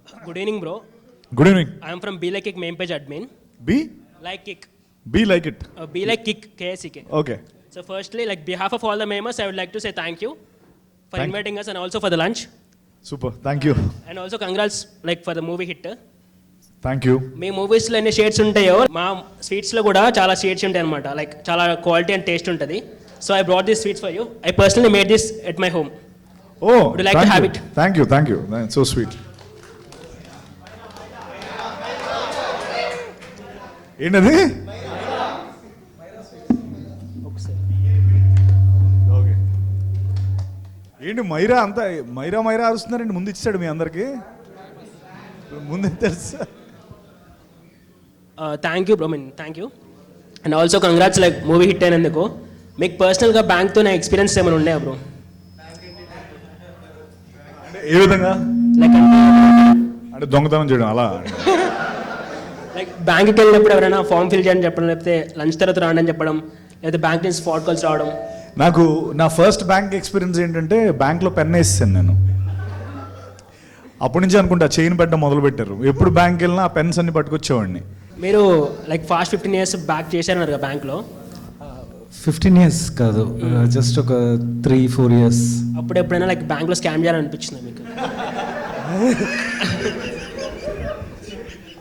Good evening, bro. Good evening. I am from Be Like Kick main page admin. Be? Like Kick. Be like it. Be Like Kick, KSCK. Okay. So firstly, like behalf of all the members, I would like to say thank you for Thank inviting us and also for the lunch. Super. Thank you. And also congrats like for the movie hit. Thank you. మీ మూవీస్లో ఎన్ని shades ఉంటాయో మా స్వీట్స్లో కూడా చాలా shades ఉంటాయి అనమాట like చాలా quality and taste ఉంటుంది so I brought this sweets for you I personally made this at my home Oh, Would you like to thank have you. it? Thank you. Thank you. That's so sweet. ఏంటది? Okay. ఏంటి మైరా అంతా మైరా అరుస్తున్నారండి ముందు ఇచ్చాడు మీ అందరికి ముందే తెలుసా thank you bro mean thank you and also congrats like movie hit అయినందుకు మీకు పర్సనల్గా బ్యాంక్తో నా ఎక్స్పీరియన్స్ ఏమైనా ఉన్నాయా బ్రో ఏ విధంగా లైక్ అంటే దొంగతనం చేయడం అలా లైక్ బ్యాంక్కి వెళ్ళినప్పుడు ఎవరైనా ఫామ్ ఫిల్ చేయని చెప్పడం లేకపోతే లంచ్ తర్వాత రాండి అని చెప్పడం లేకపోతే బ్యాంక్ నుంచి స్పాట్ కాల్స్ రావడం నాకు నా ఫస్ట్ బ్యాంక్ ఎక్స్పీరియన్స్ ఏంటంటే బ్యాంక్లో పెన్ వేసాను నేను అప్పటి నుంచి అనుకుంటా చైన్ పెట్టడం మొదలు పెట్టారు ఎప్పుడు బ్యాంక్ వెళ్ళినా ఆ పెన్స్ అన్ని పట్టుకొచ్చేవాడిని మీరు లైక్ ఫాస్ట్ 15 years బ్యాక్ చేశారన్నారు కదా బ్యాంక్లో 15 years కాదు జస్ట్ ఒక 3-4 years. అప్పుడు ఎప్పుడైనా లైక్ బ్యాంక్లో స్కామ్ చేయాలనిపించింది మీకు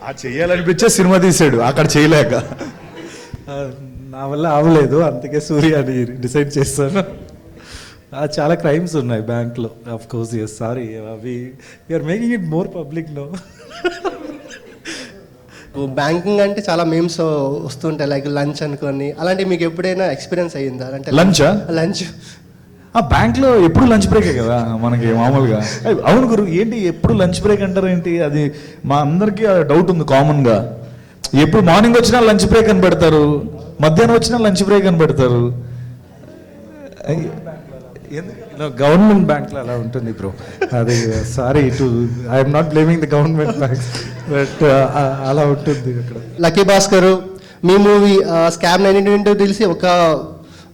ఆ చెయ్యాలనిపించే సినిమా తీసాడు అక్కడ చేయలేక నా వల్ల అవ్వలేదు అందుకే సూర్య అని డిసైడ్ చేస్తాను. చాలా క్రైమ్స్ ఉన్నాయి బ్యాంక్లో ఆఫ్ కోర్స్ ఎస్ సారీ అవి you are making it more public no. Banking అంటే చాలా మేమ్స్ వస్తుంటాయి లైక్ లంచ్ అనుకోని అలాంటివి మీకు ఎప్పుడైనా ఎక్స్పీరియన్స్ అయ్యిందా అంటే లంచా లంచ్ ఆ బ్యాంక్లో ఎప్పుడు లంచ్ బ్రేకే కదా మనకి మామూలుగా అవును గురు ఏంటి ఎప్పుడు లంచ్ బ్రేక్ అంటారు ఏంటి అది మా అందరికీ డౌట్ ఉంది కామన్గా ఎప్పుడు మార్నింగ్ వచ్చినా లంచ్ బ్రేక్ అని పెడతారు మధ్యాహ్నం వచ్చినా లంచ్ బ్రేక్ అని పెడతారు గవర్నమెంట్ బ్యాంక్లో అలా ఉంటుంది బ్రో అది sorry to I'm not blaming the government bank but అలా ఉంటుంది అక్కడ. లక్కీ భాస్కర్ మీ మూవీ స్కామ్ 92 తెలిసి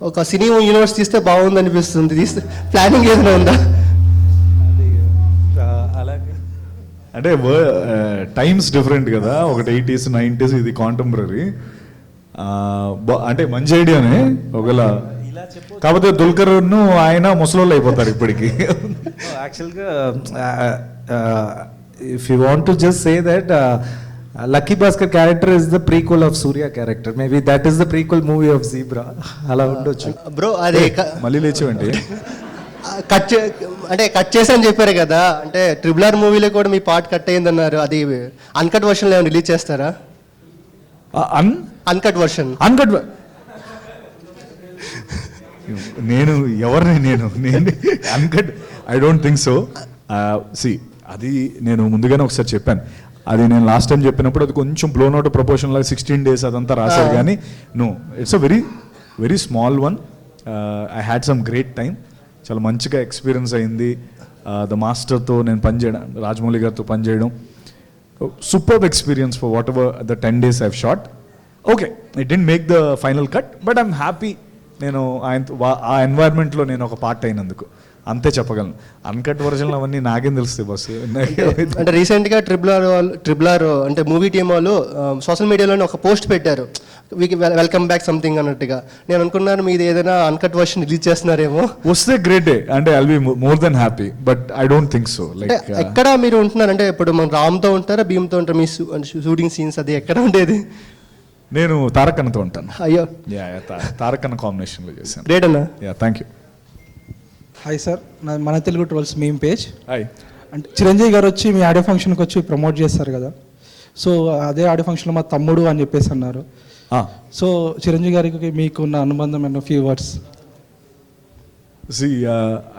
ఒక సినీ యూనివర్స్ తీస్తే బాగుంది అనిపిస్తుంది తీస్తే ప్లానింగ్ ఏదైనా ఉందా అలాగే అంటే టైమ్స్ డిఫరెంట్ కదా ఒకటి 80s 90s ఇది కాంటెంపరీ అంటే మంచి ఐడియానే ఒకవేళ కాకపోతే దుల్కర్ను ఆయన ముసలోళ్ళు అయిపోతారు ఇప్పటికి. యాక్చువల్గా if you want to just say that lucky Bhaskar character is the prequel of Surya character maybe that is the prequel movie of zebra అలా ఉండొచ్చు. బ్రో అదే మళ్ళీ లేచేవండి అంటే కట్ చేసని చెప్పారు కదా అంటే RRR మూవీలో కూడా మీ పార్ట్ కట్ అయిందన్నారు అది అన్కట్ వర్షన్లో ఏమైనా రిలీజ్ చేస్తారా అన్కట్ వర్షన్ నేను ఎవరిని నేను uncut I don't think so see అది నేను ముందుగానే ఒకసారి చెప్పాను అది నేను లాస్ట్ టైం చెప్పినప్పుడు అది కొంచెం బ్లోన్ అవుట్ ప్రపోర్షన్ లాగా 16 days అదంతా రాశారు కానీ no it's a very very small one I had some great time చాలా మంచిగా ఎక్స్పీరియన్స్ అయింది ద మాస్టర్తో నేను పనిచేయడం రాజమౌళి గారితో పనిచేయడం super experience for what ever the 10 days I've shot okay it didn't make the final cut but I'm happy నేను ఆ ఎన్వైర్న్మెంట్లో నేను ఒక పార్ట్ అయినందుకు అంతే చెప్పగలను అన్కట్ వర్జన్లు అవన్నీ నాకేం తెలుస్తాయి బస్సు. అంటే రీసెంట్గా ట్రిపుల్ ఆర్ అంటే మూవీ టీమ్ వాళ్ళు సోషల్ మీడియాలోనే ఒక పోస్ట్ పెట్టారు వెల్కమ్ బ్యాక్ సంథింగ్ అన్నట్టుగా నేను అనుకున్నాను మీది ఏదైనా అన్కట్ వర్షన్ రిలీజ్ చేస్తున్నారేమో వస్తే గ్రేట్ డే అంటే I'll be more than happy but I don't think so like ఎక్కడ మీరు ఉంటున్నారు అంటే ఇప్పుడు మన రామ్తో ఉంటారా భీమ్తో ఉంటారా మీ షూటింగ్ సీన్స్ అది ఎక్కడ ఉండేది నేను తారకన్నతో ఉంటాను. అయ్యో తారకన్న కాంబినేషన్లో చేశాను. గ్రేట్ అన్న థ్యాంక్ యూ. హాయ్ సార్ నా మన Telugu trolls meme page hi అంటే చిరంజీవి గారు వచ్చి మీ ఆడియో ఫంక్షన్కి వచ్చి ప్రమోట్ చేస్తారు కదా సో అదే ఆడియో ఫంక్షన్లో మా తమ్ముడు అని చెప్పేసి అన్నారు సో చిరంజీవి గారికి మీకు ఉన్న అనుబంధం అన్న ఫ్యూ వర్డ్స్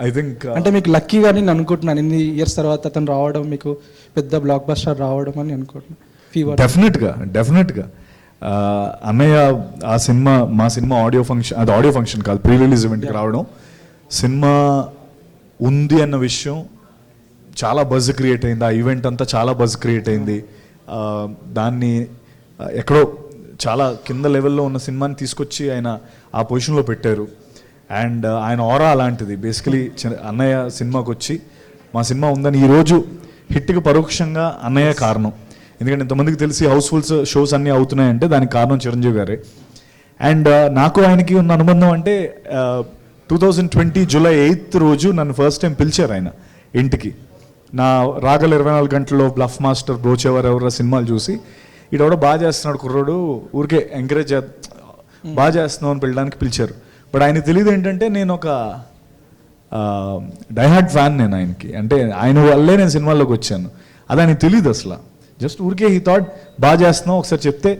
ఐ థింక్ అంటే మీకు లక్కీ గాని నేను అనుకుంటున్నాను ఇన్ని ఇయర్స్ తర్వాత అతను రావడం మీకు పెద్ద బ్లాక్ బస్టర్ రావడం అని అనుకుంటున్నాను ఫ్యూ వర్డ్స్. డెఫినెట్గా అన్నయ్య ఆ సినిమా మా సినిమా ఆడియో ఫంక్షన్ అది ఆడియో ఫంక్షన్ కాదు ప్రీ రిలీజ్ ఈవెంట్కి రావడం సినిమా ఉంది అన్న విషయం చాలా బజ్ క్రియేట్ అయింది ఆ ఈవెంట్ అంతా చాలా బజ్ క్రియేట్ అయింది దాన్ని ఎక్కడో చాలా కింద లెవెల్లో ఉన్న సినిమాని తీసుకొచ్చి ఆయన ఆ పొజిషన్లో పెట్టారు అండ్ ఆయన ఆరా అలాంటిది బేసికలీ అన్నయ్య సినిమాకి వచ్చి మా సినిమా ఉందని ఈరోజు హిట్కి పరోక్షంగా అన్నయ్య కారణం. ఎందుకంటే ఇంతమందికి తెలిసి హౌస్ఫుల్ షోస్ అన్నీ అవుతున్నాయంటే దానికి కారణం చిరంజీవి గారే. అండ్ నాకు ఆయనకి ఉన్న అనుబంధం అంటే 2020 జూలై 8th రోజు నన్ను ఫస్ట్ టైం పిలిచారు ఆయన ఇంటికి. నా రాగల 24 గంటల్లో, బ్లఫ్ మాస్టర్, బ్రోచేవారు ఎవరో సినిమాలు చూసి ఈడెవడో బాగా చేస్తున్నాడు కుర్రోడు, ఊరికే ఎంకరేజ్ బాగా చేస్తున్నావు అని పిలడానికి పిలిచారు. బట్ ఆయనకి తెలియదు ఏంటంటే నేను ఒక డైహార్డ్ ఫ్యాన్ నేను ఆయనకి. అంటే ఆయన వల్లే నేను సినిమాల్లోకి వచ్చాను. అది ఆయనకి తెలియదు అసలు. జస్ట్ ఊరికే హీ థాట్ బాగా చేస్తున్నావు, ఒకసారి చెప్తే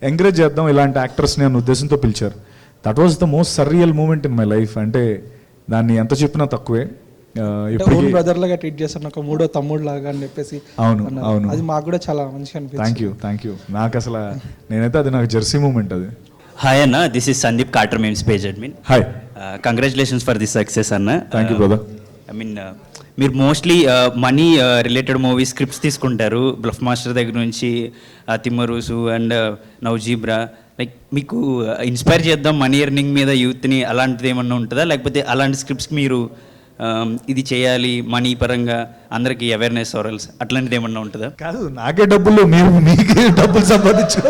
ఎంకరేజ్ చేద్దాం ఇలాంటి యాక్టర్స్ని అన్న ఉద్దేశంతో పిలిచారు. That was the most surreal moment in my life. అంటే దాన్ని ఎంత చెప్పినా తక్కువే. ఓన్ బ్రదర్ లాగా ట్రీట్ చేస్తాను, ఒక మూడో తమ్ముడు లాగా అని చెప్పేసి. అవును అవును, అది మాకు కూడా చాలా మంచిగా అనిపించింది. Thank you. నాకు అసలు నేనైతే అది నాకు జెర్సీ మూమెంట్ అది. హాయ్ అన్న, this is Sandeep Carter memes page admin. Hi, congratulations for this success అన్న. Thank you brother. I mean మీరు mostly money related movie scripts తీసుకుంటారు, బ్లఫ్ మాస్టర్ దగ్గర నుంచి తిమ్మరూసు అండ్ నవజీబ్రా. లైక్ మీకు ఇన్స్పైర్ చేద్దాం మనీ ఎర్నింగ్ మీద యూత్ని, అలాంటిది ఏమన్నా ఉంటుందా? లేకపోతే అలాంటి స్క్రిప్ట్స్కి మీరు ఇది చేయాలి మనీ పరంగా అందరికీ అవేర్నెస్ ఆరల్స్ అట్లాంటిది ఏమన్నా ఉంటుందా? కాదు, నాకే డబ్బులు, మీరు మీకే డబ్బులు సంపాదించు,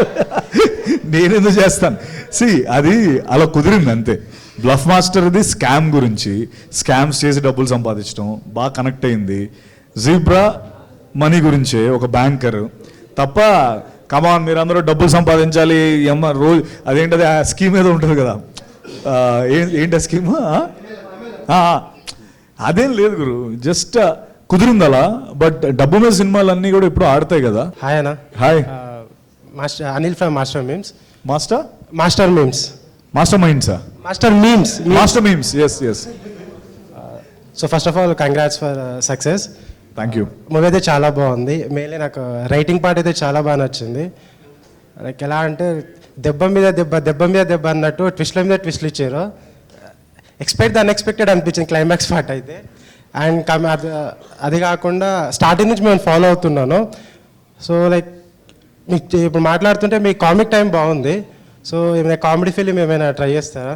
నేనెందుకు చేస్తాను? అది అలా కుదిరింది అంతే. బ్లఫ్ మాస్టర్ది స్కామ్ గురించి, స్కామ్స్ చేసి డబ్బులు సంపాదించడం బాగా కనెక్ట్ అయింది. జీబ్రా మనీ గురించే, ఒక బ్యాంకర్ తప్ప. కమాన్, మీరందరూ డబ్బులు సంపాదించాలి రోజు, అదేంటది ఆ స్కీమ్ ఏదో ఉంటుంది కదా, ఏంటి ఆ స్కీమ్? అదేం లేదు గురు, జస్ట్ కుదిరింది అలా. బట్ డబ్బు మీద సినిమాలు అన్నీ కూడా ఇప్పుడు ఆడతాయి కదా. హాయ్ అన్న. Hi, master Anil from master memes. Master memes. Master మైండ్సా? Master memes. Master memes, yes. So first of all congrats for success. Thank you. Movie అయితే చాలా బాగుంది. మెయిన్లీ నాకు రైటింగ్ పార్ట్ అయితే చాలా బాగా నచ్చింది. లైక్ ఎలా అంటే దెబ్బ మీద దెబ్బ అన్నట్టు ట్విస్ట్ల మీద ట్విస్ట్లు ఇచ్చారు. ఎక్స్పెక్ట్ ద అన్ఎక్స్పెక్టెడ్ అనిపించింది క్లైమాక్స్ పార్ట్ అయితే. అండ్ అది కాకుండా స్టార్టింగ్ నుంచి మేము ఫాలో అవుతున్నాను. సో లైక్ మీకు ఇప్పుడు మాట్లాడుతుంటే మీ కామిక్ టైం బాగుంది. సో ఏమైనా కామెడీ ఫిలిం ఏమైనా ట్రై చేస్తారా?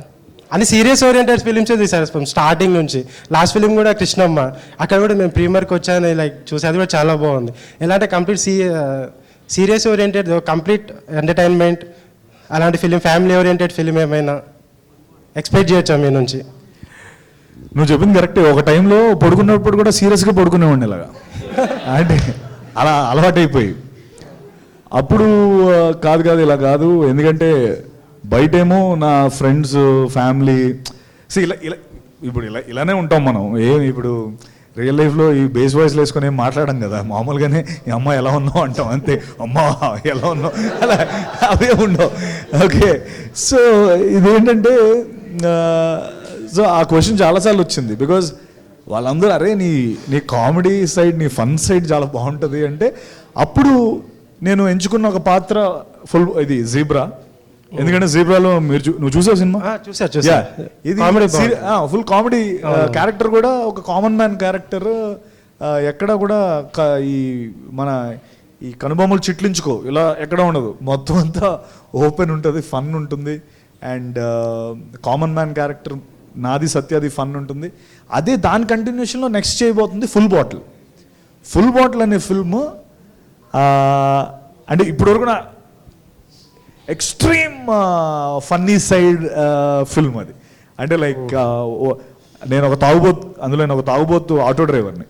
అని సీరియస్ ఓరియంటెడ్ ఫిలిమ్సే తీసారు స్టార్టింగ్ నుంచి. లాస్ట్ ఫిలిం కూడా కృష్ణమ్మ, అక్కడ కూడా మేము ప్రీమియర్కి వచ్చాను లైక్ చూసి, అది కూడా చాలా బాగుంది. ఎలా అంటే complete serious oriented, complete entertainment అలాంటి ఫిలిం, ఫ్యామిలీ ఓరియంటెడ్ ఫిలిం ఏమైనా ఎక్స్పెక్ట్ చేయొచ్చా మీ నుంచి? నువ్వు చెప్పింది కరెక్టే. ఒక టైంలో పడుకున్నప్పుడు కూడా సీరియస్గా పడుకునేవాడిని ఇలాగా, అంటే అలా అలవాటైపోయి. అప్పుడు కాదు ఇలా కాదు, ఎందుకంటే బయటేమో నా ఫ్రెండ్స్, ఫ్యామిలీ, ఇలానే ఉంటాం మనం. ఇప్పుడు రియల్ లైఫ్లో ఈ బేస్ వాయిస్లో వేసుకొని ఏం మాట్లాడడం కదా, మామూలుగానే ఈ అమ్మ ఎలా ఉన్నావు అంటాం అంతే. అమ్మ ఎలా ఉన్నావు అలా అవే ఉండవు. ఓకే, సో ఇదేంటంటే, సో ఆ క్వశ్చన్ చాలాసార్లు వచ్చింది. బికాజ్ వాళ్ళందరూ అరే నీ కామెడీ సైడ్, నీ ఫన్ సైడ్ చాలా బాగుంటుంది అంటే, అప్పుడు నేను ఎంచుకున్న ఒక పాత్ర ఫుల్ ఇది జీబ్రా. ఎందుకంటే జీబ్రాలో నువ్వు చూసావు సినిమా? చూసా. ఇది ఫుల్ కామెడీ క్యారెక్టర్ కూడా, ఒక కామన్ మ్యాన్ క్యారెక్టర్. ఎక్కడ కూడా మన ఈ కనుబొమ్మలు చిట్లించుకో ఇలా ఎక్కడ ఉండదు, మొత్తం అంతా ఓపెన్ ఉంటుంది, ఫన్ ఉంటుంది. అండ్ కామన్ మ్యాన్ క్యారెక్టర్ నాది, సత్యాది ఫన్ ఉంటుంది. అదే దాని కంటిన్యూషన్లో నెక్స్ట్ చేయబోతుంది ఫుల్ బాటిల్ అనే ఫిల్మ్. అంటే ఇప్పటివరకు నా ఎక్స్ట్రీమ్ ఫన్నీ సైడ్ ఫిల్మ్ అది. అంటే లైక్ నేను ఒక తాగుబోతు ఆటో డ్రైవర్ని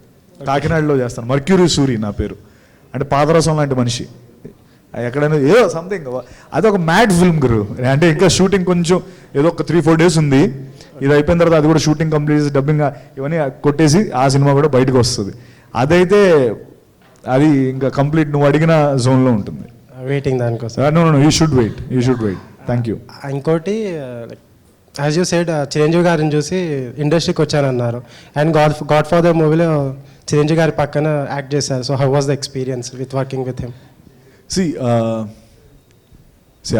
కాకినాడలో చేస్తాను. మర్క్యూరీ సూరి నా పేరు. అంటే పాదరసం లాంటి మనిషి. ఎక్కడైనా ఏదో సంథింగ్, అది ఒక మ్యాడ్ ఫిల్మ్ గురు. అంటే ఇంకా షూటింగ్ కొంచెం ఏదో ఒక 3-4 days ఉంది. ఇది అయిపోయిన తర్వాత అది కూడా షూటింగ్ కంప్లీట్ చేసి, డబ్బింగ్ ఇవన్నీ కొట్టేసి ఆ సినిమా కూడా బయటకు వస్తుంది. అది ఇంకా కంప్లీట్ నువ్వు అడిగిన జోన్లో ఉంటుంది. వెయిటింగ్ దానికోసం. No, you should wait. Thank you. ఇంకోటి, యాజ్ యూ సెడ్, చిరంజీవి గారిని చూసి ఇండస్ట్రీకి వచ్చానన్నారు. అండ్ గాడ్ ఫాదర్ మూవీలో చిరంజీవి గారి పక్కన యాక్ట్ చేశారు. So how was the experience with working with him?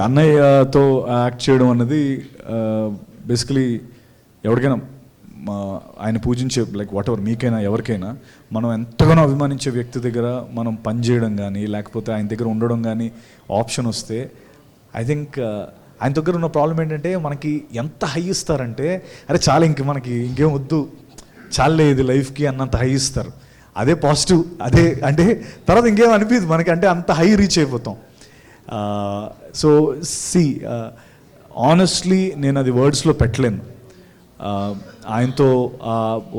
అన్నయ్యతో యాక్ట్ చేయడం అన్నది బేసికలీ ఎవరికైనా ఆయన పూజించే, లైక్ వాట్ ఎవర్, మీకైనా ఎవరికైనా మనం ఎంతగానో అభిమానించే వ్యక్తి దగ్గర మనం పనిచేయడం కానీ, లేకపోతే ఆయన దగ్గర ఉండడం కానీ ఆప్షన్ వస్తే, ఐ థింక్ ఆయన దగ్గర ఉన్న ప్రాబ్లం ఏంటంటే, మనకి ఎంత హై ఇస్తారంటే, అరే చాలా మనకి ఇంకేం వద్దు, చాలే ఇది లైఫ్కి అన్నంత హై ఇస్తారు. అదే పాజిటివ్, అదే అంటే తర్వాత ఇంకేం అనిపించదు మనకి, అంటే అంత హై రీచ్ అయిపోతాం. సో సి ఆనెస్ట్లీ నేను అది వర్డ్స్లో పెట్టలేను. ఆయనతో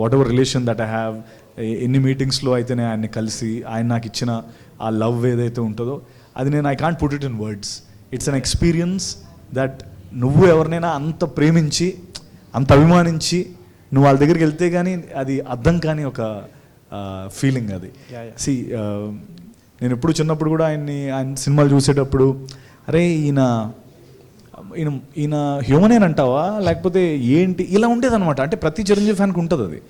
what ever relation that I have, ఎన్ని మీటింగ్స్లో అయితే నేను ఆయన్ని కలిసి ఆయన నాకు ఇచ్చిన ఆ లవ్ ఏదైతే ఉంటుందో అది నేను I can't put it in words. It's an experience that నువ్వు ఎవరినైనా అంత ప్రేమించి అంత అభిమానించి నువ్వు వాళ్ళ దగ్గరికి వెళ్తే కానీ అది అర్థం కాని ఒక ఫీలింగ్ అది. సి నేను ఎప్పుడు చిన్నప్పుడు కూడా ఆయన సినిమాలు చూసేటప్పుడు అరే ఈయన హ్యూమనేనంటావా లేకపోతే ఏంటి ఇలా ఉండేదన్నమాట. అంటే ప్రతి చిరంజీవి ఫ్యాన్కి ఉంటుంది అది.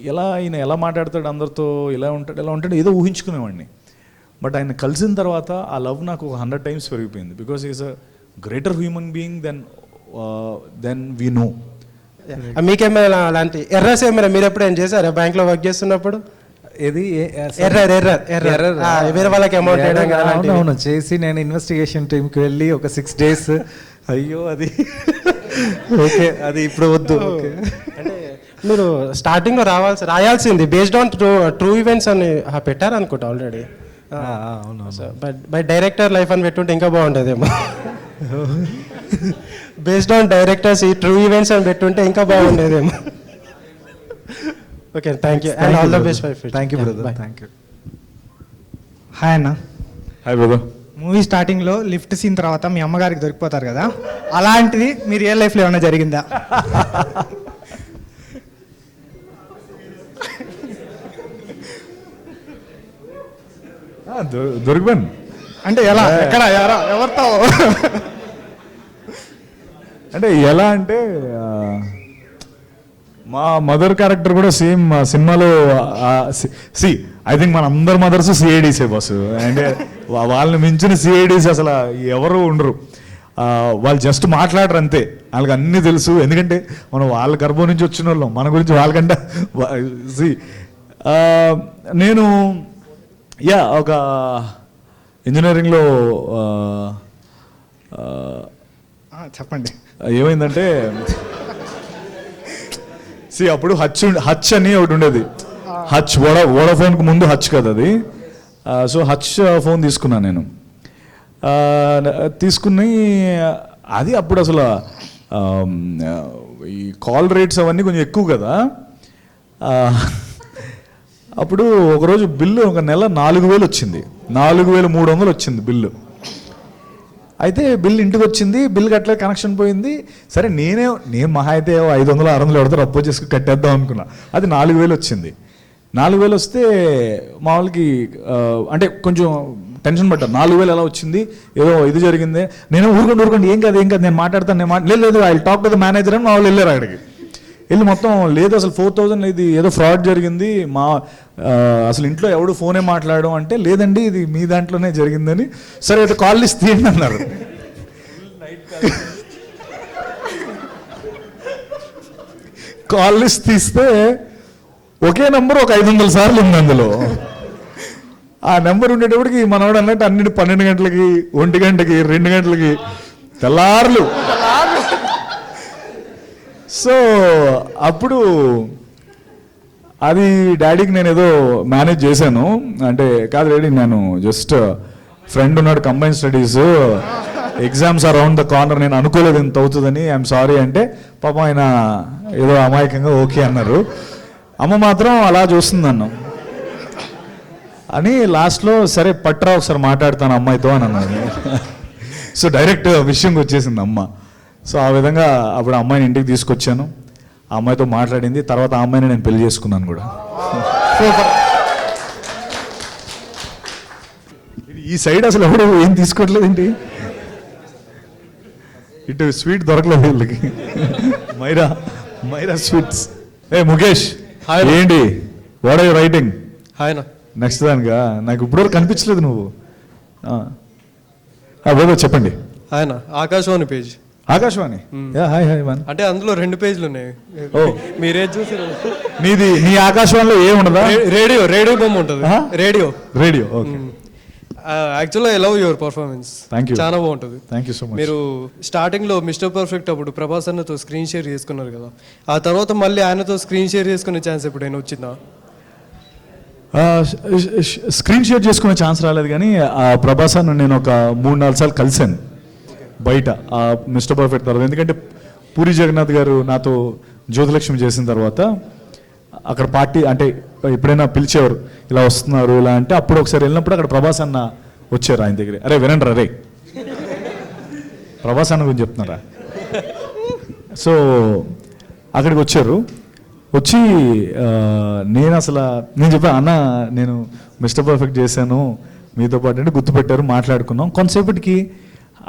ఈయన ఎలా మాట్లాడతాడు అందరితో, ఎలా ఉంటాడు ఏదో ఊహించుకునేవాడిని. బట్ ఆయన కలిసిన తర్వాత ఆ లవ్ నాకు 100 times పెరిగిపోయింది. Because is a greater human being than we know. మీకేమైనా అలాంటి ఎర్రర్స్ ఏమైనా మీరు ఎప్పుడైనా చేశారా బ్యాంక్లో వర్క్ చేస్తున్నప్పుడు? ఏది ఎర్రర్ వేరే వాళ్ళకి అమౌంట్ వేయడం కదా అలాంటివి? అవును చేసి నేను ఇన్వెస్టిగేషన్ టీంకి వెళ్ళి ఒక 6 days అయ్యో అది ఓకే అది ఇప్పుడు వద్దు. అంటే మీరు స్టార్టింగ్లో రాయాల్సింది బేస్డ్ ఆన్ ట్రూ ఈవెంట్స్ అని పెట్టారు అనుకుంటా ఆల్రెడీ. అవును బట్ బై డైరెక్టర్ లైఫ్ అని పెట్టుంటే ఇంకా బాగుంటుందేమో. బేస్డ్ ఆన్ డైరెక్టర్స్ ఈ ట్రూ ఈవెంట్స్ అని పెట్టుంటే ఇంకా బాగుండేదేమో. Okay thank you and all the best for future. Thank you brother, thank you. Hi అన్న. Hi brother. మూవీ స్టార్టింగ్లో లిఫ్ట్ సీన్ తర్వాత మీ అమ్మగారికి దొరికిపోతారు కదా, అలాంటిది మీ రియల్ లైఫ్లో ఏమైనా జరిగిందా? దొరికిపోయాను అంటే ఎలా, ఎక్కడ, ఎవరితో? అంటే ఎలా అంటే మా మదర్ క్యారెక్టర్ కూడా సేమ్ సినిమాలో సి ఐ థింక్ మన అందరు మదర్స్ సిఐడీసే బస్సు. అంటే వాళ్ళని మించిన సిఐడీస్ అసలు ఎవరు ఉండరు. వాళ్ళు జస్ట్ మాట్లాడరు అంతే, వాళ్ళకి అన్నీ తెలుసు. ఎందుకంటే మనం వాళ్ళ గర్భం నుంచి వచ్చిన వాళ్ళం, మన గురించి వాళ్ళకంటే సి నేను ఒక ఇంజనీరింగ్లో చెప్పండి. ఏమైందంటే అప్పుడు హచ్ అని ఒకటి ఉండేది. హచ్ వోడాఫోన్కి ముందు హచ్ కదా అది. సో హచ్ ఫోన్ తీసుకున్నాను నేను. తీసుకుని అది అప్పుడు అసలు ఈ కాల్ రేట్స్ అవన్నీ కొంచెం ఎక్కువ కదా. అప్పుడు ఒకరోజు బిల్లు ఒక నెల 4,000 వచ్చింది, 4,300 వచ్చింది బిల్లు. అయితే బిల్ ఇంటికి వచ్చింది, బిల్ కట్టలేదు, కనెక్షన్ పోయింది. సరే నేను మహా అయితే 500 600 ఎవరితో అప్పు చేసుకుని కట్టేద్దాం అనుకున్నా. అది 4,000 వచ్చింది. 4,000 వస్తే మా వాళ్ళకి అంటే కొంచెం టెన్షన్ పడ్డారు. 4,000 ఎలా వచ్చింది, ఏదో ఇది జరిగింది. నేను ఊరుకోండి ఏం కాదు నేను మాట్లాడతాను, లేదు I talk to the manager అని మా వాళ్ళు వెళ్ళారు. అక్కడికి వెళ్ళి మొత్తం లేదు అసలు 4,000 ఇది ఏదో ఫ్రాడ్ జరిగింది, అసలు ఇంట్లో ఎవడు ఫోనే మాట్లాడడం అంటే లేదండి ఇది మీ దాంట్లోనే జరిగిందని. సరే అయితే కాల్ లిస్ట్ తీయండి అన్నారు. కాల్ లిస్ట్ తీస్తే ఒకే నెంబర్ ఒక 500 సార్లు ఉంది అందులో. ఆ నెంబర్ ఉండేటప్పటికి మనవాడు అన్నట్టు అన్నిటి 12 గంటలకి 1 గంటకి 2 గంటలకి తెల్లార్లు. సో అప్పుడు అది డాడీకి నేను ఏదో మేనేజ్ చేశాను. అంటే కాదు డాడీ, నేను జస్ట్ ఫ్రెండ్ ఉన్నాడు combine studies, exams around the corner, నేను అనుకోలేదు ఇంత అవుతుందని, ఐఎమ్ సారీ అంటే పాపం ఆయన ఏదో అమాయకంగా ఓకే అన్నారు. అమ్మ మాత్రం అలా చూస్తుంది నన్ను అని. లాస్ట్లో సరే పట్రా ఒకసారి మాట్లాడతాను అమ్మాయితో అని అన్నాను. సో డైరెక్ట్ విషయంకి వచ్చేసింది అమ్మ. సో ఆ విధంగా అప్పుడు అమ్మాయిని ఇంటికి తీసుకొచ్చాను, ఆ అమ్మాయితో మాట్లాడింది. తర్వాత ఆ అమ్మాయిని నేను పెళ్లి చేసుకున్నాను కూడా. ఈ సైడ్ అసలు ఎవడు ఏం తీసుకోవట్లేదు ఏంటి, ఇటు స్వీట్ దొరకలేదు వీళ్ళకి. మైరా స్వీట్స్. ముఖేష్ ఏంటి, what are you writing? Hi next దానిగా నాకు ఇప్పటివరకు కనిపించలేదు నువ్వు. చెప్పండి. Hi Akashvani page. Akashvani hi man. అంటే అందులో 2 పేజీలు ఉన్నాయి. మీరేం చూసారు? నీ ఆకాశవాణిలో ఏం ఉండదా? రేడియో బొమ్మ ఉంటుంది. Radio okay. యాక్చువల్గా ఐ లవ్ యువర్ పర్ఫార్మెన్స్. చాలా బాగుంటుంది. Thank you so much. మీరు స్టార్టింగ్లో మిస్టర్ పర్ఫెక్ట్ అప్పుడు ప్రభాస్ అన్నతో స్క్రీన్ షేర్ చేసుకున్నారు కదా, ఆ తర్వాత మళ్ళీ ఆయనతో స్క్రీన్ షేర్ చేసుకునే ఛాన్స్ ఎప్పుడైనా వచ్చిందా? స్క్రీన్ షేర్ చేసుకునే ఛాన్స్ రాలేదు కానీ ప్రభాస్ అన్న నేను ఒక 3-4 సార్లు కలిశాను బయట మిస్టర్ పర్ఫెక్ట్ తర్వాత. ఎందుకంటే పూరి జగన్నాథ్ గారు నాతో జ్యోతిలక్ష్మి చేసిన తర్వాత అక్కడ పార్టీ అంటే ఎప్పుడైనా పిలిచేవారు ఇలా వస్తున్నారు ఇలా అంటే, అప్పుడు ఒకసారి వెళ్ళినప్పుడు అక్కడ ప్రభాస్ అన్న వచ్చారు ఆయన దగ్గర. అరే వినండి రే, ప్రభాస్ అన్న గురించి చెప్తున్నారా? సో అక్కడికి వచ్చారు. వచ్చి నేను చెప్పాను అన్న నేను మిస్టర్ పర్ఫెక్ట్ చేశాను మీతో పాటు అంటే గుర్తుపెట్టారు, మాట్లాడుకున్నాం. కొంతసేపటికి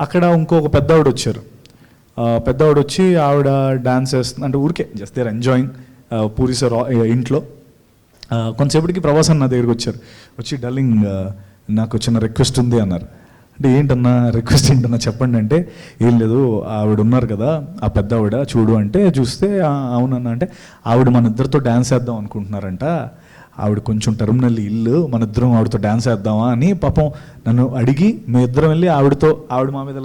అక్కడ ఇంకొక పెద్దవాడు వచ్చారు. పెద్దవాడు వచ్చి ఆవిడ డాన్స్ చేస్తుంది అంటే ఊరికే just there enjoying Puri sir ఇంట్లో. కొంతసేపటికి ప్రభాస్ అన్న దగ్గరికి వచ్చారు. వచ్చి డార్లింగ్ నాకు చిన్న రిక్వెస్ట్ ఉంది అన్నారు. అంటే ఏంటన్నా రిక్వెస్ట్ ఏంటన్నా చెప్పండి అంటే, ఏం లేదు ఆవిడ ఉన్నారు కదా ఆ పెద్ద ఆవిడ చూడు అంటే చూస్తే అవునన్నా అంటే ఆవిడ మన ఇద్దరితో డ్యాన్స్ వేద్దాం అనుకుంటున్నారంట, ఆవిడ కొంచెం టర్మినల్ ఇల్లు, మన ఇద్దరం ఆవిడతో డ్యాన్స్ వేద్దామా అని పాపం నన్ను అడిగి మీ ఇద్దరం వెళ్ళి ఆవిడ మా మీద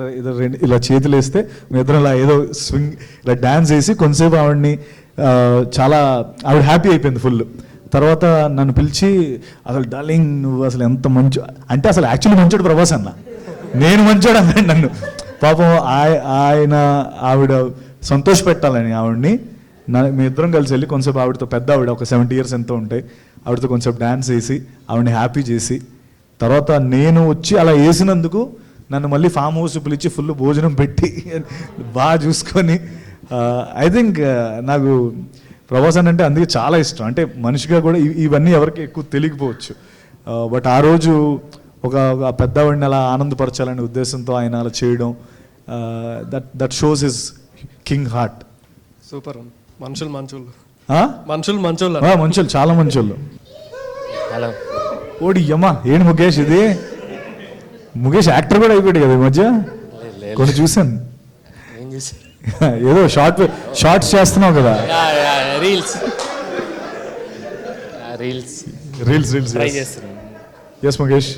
ఇలా చేతులు వేస్తే మీ ఇద్దరం ఇలా ఏదో స్వింగ్ ఇలా డ్యాన్స్ వేసి కొంతసేపు ఆవిడని చాలా ఆవిడ హ్యాపీ అయిపోయింది ఫుల్. తర్వాత నన్ను పిలిచి అసలు డార్లింగ్ నువ్వు అసలు ఎంత మంచి అంటే అసలు యాక్చువల్లీ మంచోడు ప్రభాస్ అన్న, నేను మంచోడు అన్నాడు నన్ను. పాపం ఆవిడ సంతోష పెట్టాలని ఆవిడని మీ ఇద్దరం కలిసి వెళ్ళి కొంచెంసేపు ఆవిడతో పెద్ద ఆవిడ ఒక 70 years ఎంతో ఉంటాయి ఆవిడతో కొంచెం డ్యాన్స్ వేసి ఆవిడని హ్యాపీ చేసి, తర్వాత నేను వచ్చి అలా వేసినందుకు నన్ను మళ్ళీ ఫామ్ హౌస్ పిలిచి ఫుల్ భోజనం పెట్టి బాగా చూసుకొని ఐ థింక్ నాకు ప్రభాస్ అంటే అందుకే చాలా ఇష్టం. అంటే మనిషిగా కూడా ఇవన్నీ ఎవరికి ఎక్కువ తెలియకపోవచ్చు, బట్ ఆ రోజు ఒక పెద్దవాడిని అలా ఆనందపరచాలనే ఉద్దేశంతో ఆయన అలా చేయడం that shows his king heart. Super మనుషులు మనుషులు చాలా మంచోళ్ళు. హలో ఓడి అమ్మా ఏంటి ముఖేష్ ఇది? ముఖేష్ యాక్టర్ కూడా అయిపోయాడు కదా ఈ మధ్య, కొన్ని చూసాను. ఏదో షార్ట్స్ చేస్తున్నావు కదా? రీల్స్ ఎస్ ముఖేష్,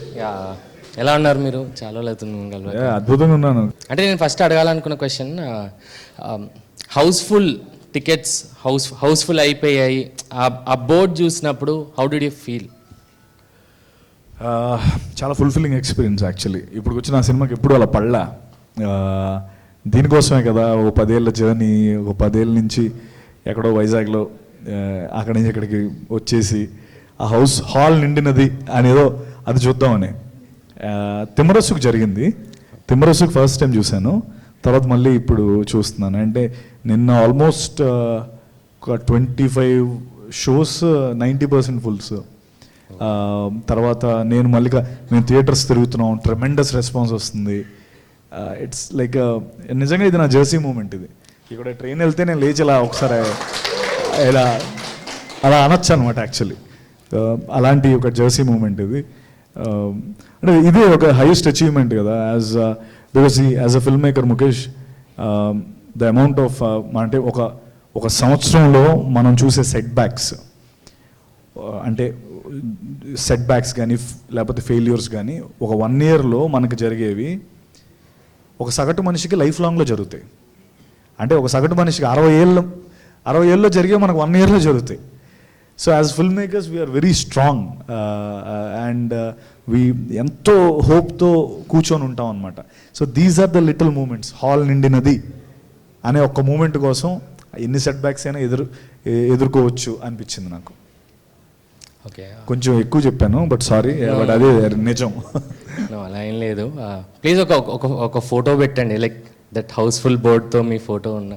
ఎలా ఉన్నారు మీరు? చాలా అవుతుంది. అద్భుతంగా ఉన్నాను. అంటే నేను ఫస్ట్ అడగాలనుకున్న క్వశ్చన్, హౌస్ఫుల్ టికెట్స్ హౌస్ఫుల్ అయిపోయాయి, ఆ బోర్డ్ చూసినప్పుడు హౌ డిడ్ యూ ఫీల్? చాలా ఫుల్ఫిల్లింగ్ ఎక్స్పీరియన్స్ యాక్చువల్లీ. ఇప్పుడు వచ్చిన ఆ సినిమాకి ఎప్పుడు అలా పడలా. దీనికోసమే కదా ఒక 10 ఏళ్ళ జర్నీ, ఒక 10 ఏళ్ళ నుంచి ఎక్కడో వైజాగ్లో అక్కడి నుంచి ఇక్కడికి వచ్చేసి ఆ హాల్ నిండినది అనేదో అది చూద్దామని. తిమ్మరసుకు జరిగింది, తిమ్మరసుకు ఫస్ట్ టైం చూశాను, తర్వాత మళ్ళీ ఇప్పుడు చూస్తున్నాను. అంటే నిన్న ఆల్మోస్ట్ ఒక 25 shows 90% ఫుల్స్. తర్వాత నేను మేము థియేటర్స్ తిరుగుతున్నాం, ట్రెమెండస్ రెస్పాన్స్ వస్తుంది. ఇట్స్ లైక్ నిజంగా ఇది నా జెర్సీ మూమెంట్. ఇది ఇక్కడ ట్రైన్ వెళ్తే నేను లేచి ఇలా ఒకసారి ఇలా అలా అనొచ్చు అనమాట యాక్చువల్లీ. అలాంటి ఒక జెర్సీ మూమెంట్ ఇది. అంటే ఇదే ఒక హైయెస్ట్ అచీవ్మెంట్ కదా because as a film maker Mukesh, the amount of అంటే ఒక సంవత్సరంలో మనం చూసే సెట్ బ్యాక్స్ అంటే సెట్ బ్యాక్స్ కానీ లేకపోతే ఫెయిల్యూర్స్ కానీ ఒక 1 yearలో మనకు జరిగేవి ఒక సగటు మనిషికి లైఫ్ లాంగ్లో జరుగుతాయి. అంటే ఒక సగటు మనిషికి 60 ఏళ్ళలో జరిగే మనకు 1 yearలో జరుగుతాయి. So as film makers we are very strong and we ఎంతో హోప్తో కూర్చొని ఉంటాం అనమాట. So these are the little moments. Hall నిండినది అనే ఒక్క మూమెంట్ కోసం ఎన్ని సెట్ బ్యాక్స్ అయినా ఎదుర్కోవచ్చు అనిపించింది నాకు. ఓకే, కొంచెం ఎక్కువ చెప్పాను బట్ సారీ, బట్ అదే నిజం. అలా ఏం లేదు. ప్లీజ్ ఒక ఫోటో పెట్టండి, లైక్ దట్ హౌస్ఫుల్ బోర్డ్తో మీ ఫోటో ఉన్న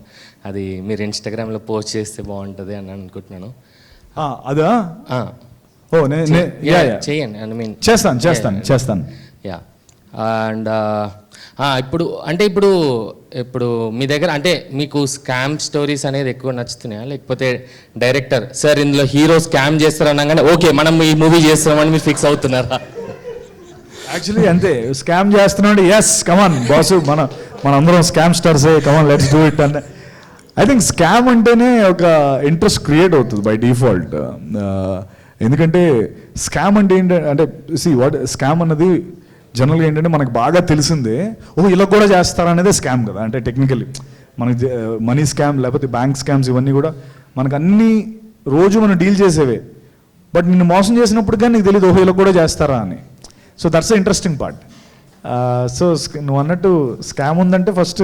అది మీరు ఇన్స్టాగ్రామ్లో పోస్ట్ చేస్తే బాగుంటుంది అని అనుకుంటున్నాను. అదా? చేయండి. ఐ మీన్ చేస్తాను. యా. అండ్ ఇప్పుడు మీ దగ్గర అంటే మీకు స్కామ్ స్టోరీస్ అనేది ఎక్కువ నచ్చుతున్నాయా, లేకపోతే డైరెక్టర్ సార్ ఇందులో హీరో స్కామ్ చేస్తారు అనగానే ఓకే మనం ఈ మూవీ చేస్తామని మీరు ఫిక్స్ అవుతున్నారా? యాక్చువల్లీ అంతే, స్కామ్ చేస్తున్నాడు, ఎస్ కమాన్ బాసు, మనందరం స్కామ్ స్టార్సే, కమాన్ లెట్స్ డూ ఇట్ అంటే. ఐ థింక్ స్కామ్ అంటేనే ఒక ఇంట్రెస్ట్ క్రియేట్ అవుతుంది బై డిఫాల్ట్. ఎందుకంటే స్కామ్ అంటే ఏంటంటే స్కామ్ అన్నది జనరల్గా ఏంటంటే మనకు బాగా తెలిసిందే, ఇలా కూడా చేస్తారనేదే స్కామ్ కదా. అంటే టెక్నికల్లీ మనకి మనీ స్కామ్ లేకపోతే బ్యాంక్ స్కామ్స్ ఇవన్నీ కూడా మనకు అన్ని రోజు మనం డీల్ చేసేవే. బట్ నిన్ను మోసం చేసినప్పుడు కానీ నీకు తెలియదు ఓహో ఇలా కూడా చేస్తారా అని. So that's the interesting part. So నువ్వు అన్నట్టు స్కామ్ ఉందంటే ఫస్ట్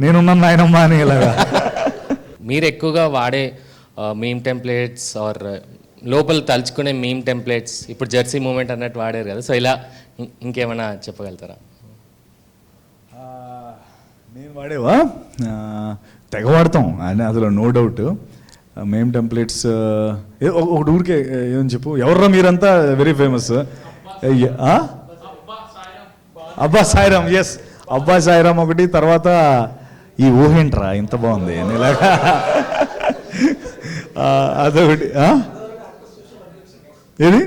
నేనున్నాను నాయనమ్మా అని ఇలాగా. మీరు ఎక్కువగా వాడే మీమ్ టెంప్లెట్స్ ఆర్ లోపల తలుచుకునే మీమ్ టెంప్లెట్స్ ఇప్పుడు జెర్సీ మూమెంట్ అన్నట్టు వాడారు కదా, సో ఇలా ఇంకేమైనా చెప్పగలుగుతారా? నేను వాడేవా తెగ వాడతాం అని అందులో నో డౌట్. మేం టెంప్లెట్స్ ఒకటి ఊరికే ఏమని చెప్పు, ఎవర్రా మీరంతా వెరీ ఫేమస్ అబ్బా సాయిరామ్. ఎస్ అబ్బా సాయిరామ్ ఒకటి, తర్వాత ఈ ఊహేంట్రా ఇంత బాగుంది అని ఇలాగా అదొకటి. ఏది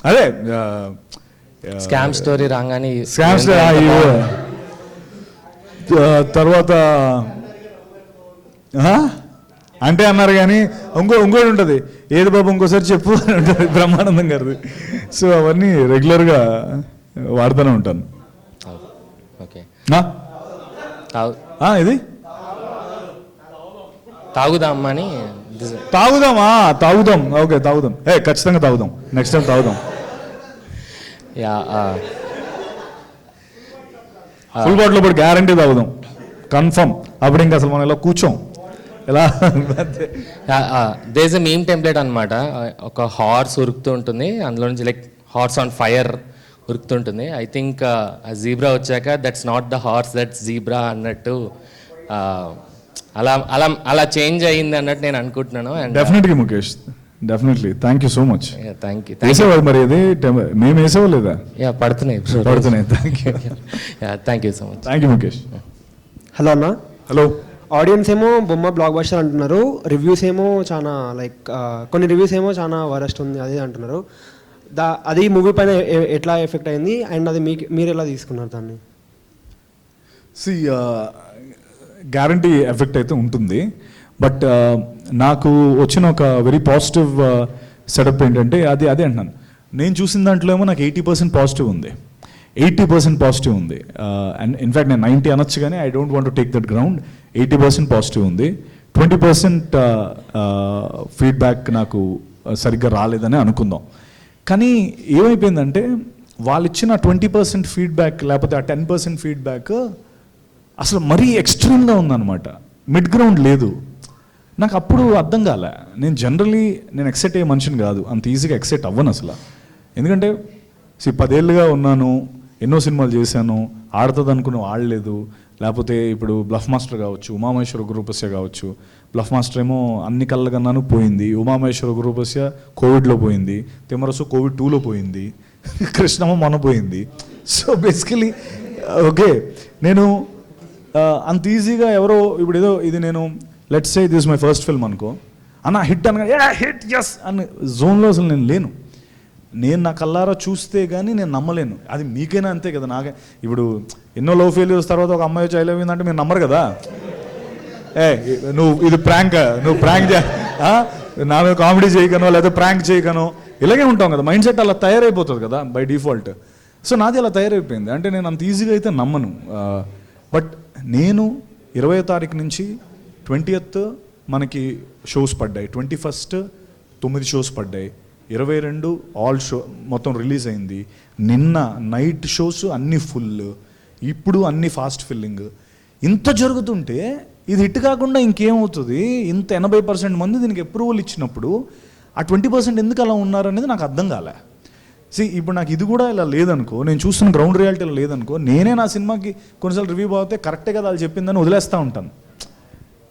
అదే స్కామ్ స్టోరీ రాగానే స్కామ్స్ తర్వాత అంటే అన్నారు కానీ ఇంకోటి ఉంటుంది, ఏది బాబు ఇంకోసారి చెప్పు అని ఉంటుంది బ్రహ్మానందం గారిది. సో అవన్నీ రెగ్యులర్గా వాడుతూనే ఉంటాను. ఓకే ఇది తాగుదామని తాగుదాం ఓకే తాగుదాం, ఖచ్చితంగా తాగుదాం, నెక్స్ట్ టైం తాగుదాం. యా ఫుల్ బాటిల్ ఇప్పుడు గ్యారంటీ తాగుదాం కన్ఫర్మ్. అప్పుడు ఇంకా అసలు మనం ఇలా కూర్చోం ఎలా. దేస్ ఎ మీమ్ టెంప్లెట్ అనమాట, ఒక హార్స్ ఉరుకుతూ ఉంటుంది, అందులో నుంచి లైక్ హార్స్ ఆన్ ఫైర్ ఉరుకుతుంటుంది. ఐ థింక్ ఆ జీబ్రా వచ్చాక that's not the horse that's zebra అన్నట్టు అలా అలా అలా చేంజ్ అయ్యింది అన్నట్టు నేను అనుకుంటున్నాను. And definitely Mukesh, definitely thank you so much. Thank you. వేసేవాడు మరి ఇది మేము వేసేవా లేదా? యా పడుతున్నాయి. Thank you. Thank you so much. Thank you Mukesh. Hello అన్న. హలో. ఆడియన్స్ ఏమో బొమ్మ బ్లాక్ బస్టర్ అంటున్నారు, రివ్యూస్ ఏమో చాలా లైక్ కొన్ని రివ్యూస్ ఏమో చాలా వరస్ట్ ఉంది అది అంటున్నారు. అది మూవీ పైన ఎట్లా ఎఫెక్ట్ అయింది అండ్ అది మీరు ఎలా తీసుకున్నారు దాన్ని? సి గ్యారంటీ ఎఫెక్ట్ అయితే ఉంటుంది, బట్ నాకు వచ్చిన ఒక వెరీ పాజిటివ్ సెటప్ ఏంటంటే అదే అంటున్నాను, నేను చూసిన దాంట్లో ఏమో నాకు 80% పాజిటివ్ ఉంది, 80% పాజిటివ్ ఉంది. అండ్ ఇన్ఫ్యాక్ట్ నేను 90 అనొచ్చు కానీ I don't want to take that ground. 80% positive ఉంది, 20% ఫీడ్బ్యాక్ నాకు సరిగ్గా రాలేదని అనుకుందాం. కానీ ఏమైపోయిందంటే వాళ్ళు ఇచ్చిన 20% ఫీడ్బ్యాక్ లేకపోతే ఆ 10% ఫీడ్బ్యాక్ అసలు మరీ ఎక్స్ట్రీమ్గా ఉందన్నమాట, మిడ్ గ్రౌండ్ లేదు. నాకు అప్పుడు అర్థం కాలే. నేను జనరలీ ఎక్సెప్ట్ అయ్యే మనిషిని కాదు, అంత ఈజీగా ఎక్సెప్ట్ అవ్వను అసలు. ఎందుకంటే 10 ఏళ్ళుగా ఉన్నాను, ఎన్నో సినిమాలు చేశాను, ఆడుతుంది అనుకున్న ఆడలేదు. లేకపోతే ఇప్పుడు బ్లఫ్ మాస్టర్ కావచ్చు, ఉమామహేశ్వర గురుపస్య కావచ్చు. బ్లఫ్ మాస్టర్ ఏమో అన్ని కళ్ళకన్నాను పోయింది, ఉమామహేశ్వర గురుపస్య కోవిడ్లో పోయింది, తిమ్మరసు కోవిడ్ 2లో పోయింది, కృష్ణమ్మ మొన్న పోయింది. సో బేసికలీ ఓకే, నేను అంత ఈజీగా ఎవరో ఇప్పుడు ఏదో ఇది నేను let's say this my first film అనుకో అన్న హిట్ అనగా హిట్ ఎస్ అని జోన్లో అసలు నేను లేను. నేను నా కల్లారా చూస్తే కానీ నేను నమ్మలేను. అది మీకైనా అంతే కదా. నాకే ఇప్పుడు ఎన్నో లవ్ ఫెయిల్యూర్స్ తర్వాత ఒక అమ్మాయి వచ్చి ఐ లవ్ యూ అంటే మీరు నమ్మరు కదా. నువ్వు ఇది ప్రాంక్, నువ్వు ప్రాంక్ నా మీద కామెడీ చేయకనో లేదా ప్రాంక్ చేయకనో ఇలాగే ఉంటాం కదా. మైండ్ సెట్ అలా తయారైపోతుంది కదా బై డిఫాల్ట్. సో నాది అలా తయారైపోయింది. అంటే నేను అంత ఈజీగా అయితే నమ్మను. బట్ నేను 20వ తారీఖు నుంచి 20th మనకి షోస్ పడ్డాయి, 21st 9 షోస్ పడ్డాయి, 22 ఆల్ షో మొత్తం రిలీజ్ అయింది. నిన్న నైట్ షోస్ అన్నీ ఫుల్, ఇప్పుడు అన్నీ ఫాస్ట్ ఫిల్లింగ్. ఇంత జరుగుతుంటే ఇది హిట్ కాకుండా ఇంకేమవుతుంది? ఇంత 80% మంది దీనికి అప్రూవల్ ఇచ్చినప్పుడు ఆ 20% ఎందుకు అలా ఉన్నారనేది నాకు అర్థం కాలే. ఇప్పుడు నాకు ఇది కూడా ఇలా లేదనుకో, నేను చూస్తున్న గ్రౌండ్ రియాలిటీలో లేదనుకో, నేనే నా సినిమాకి కొన్నిసార్లు రివ్యూ బాగుతే కరెక్టే కదా వాళ్ళు చెప్పిందని వదిలేస్తూ ఉంటాను.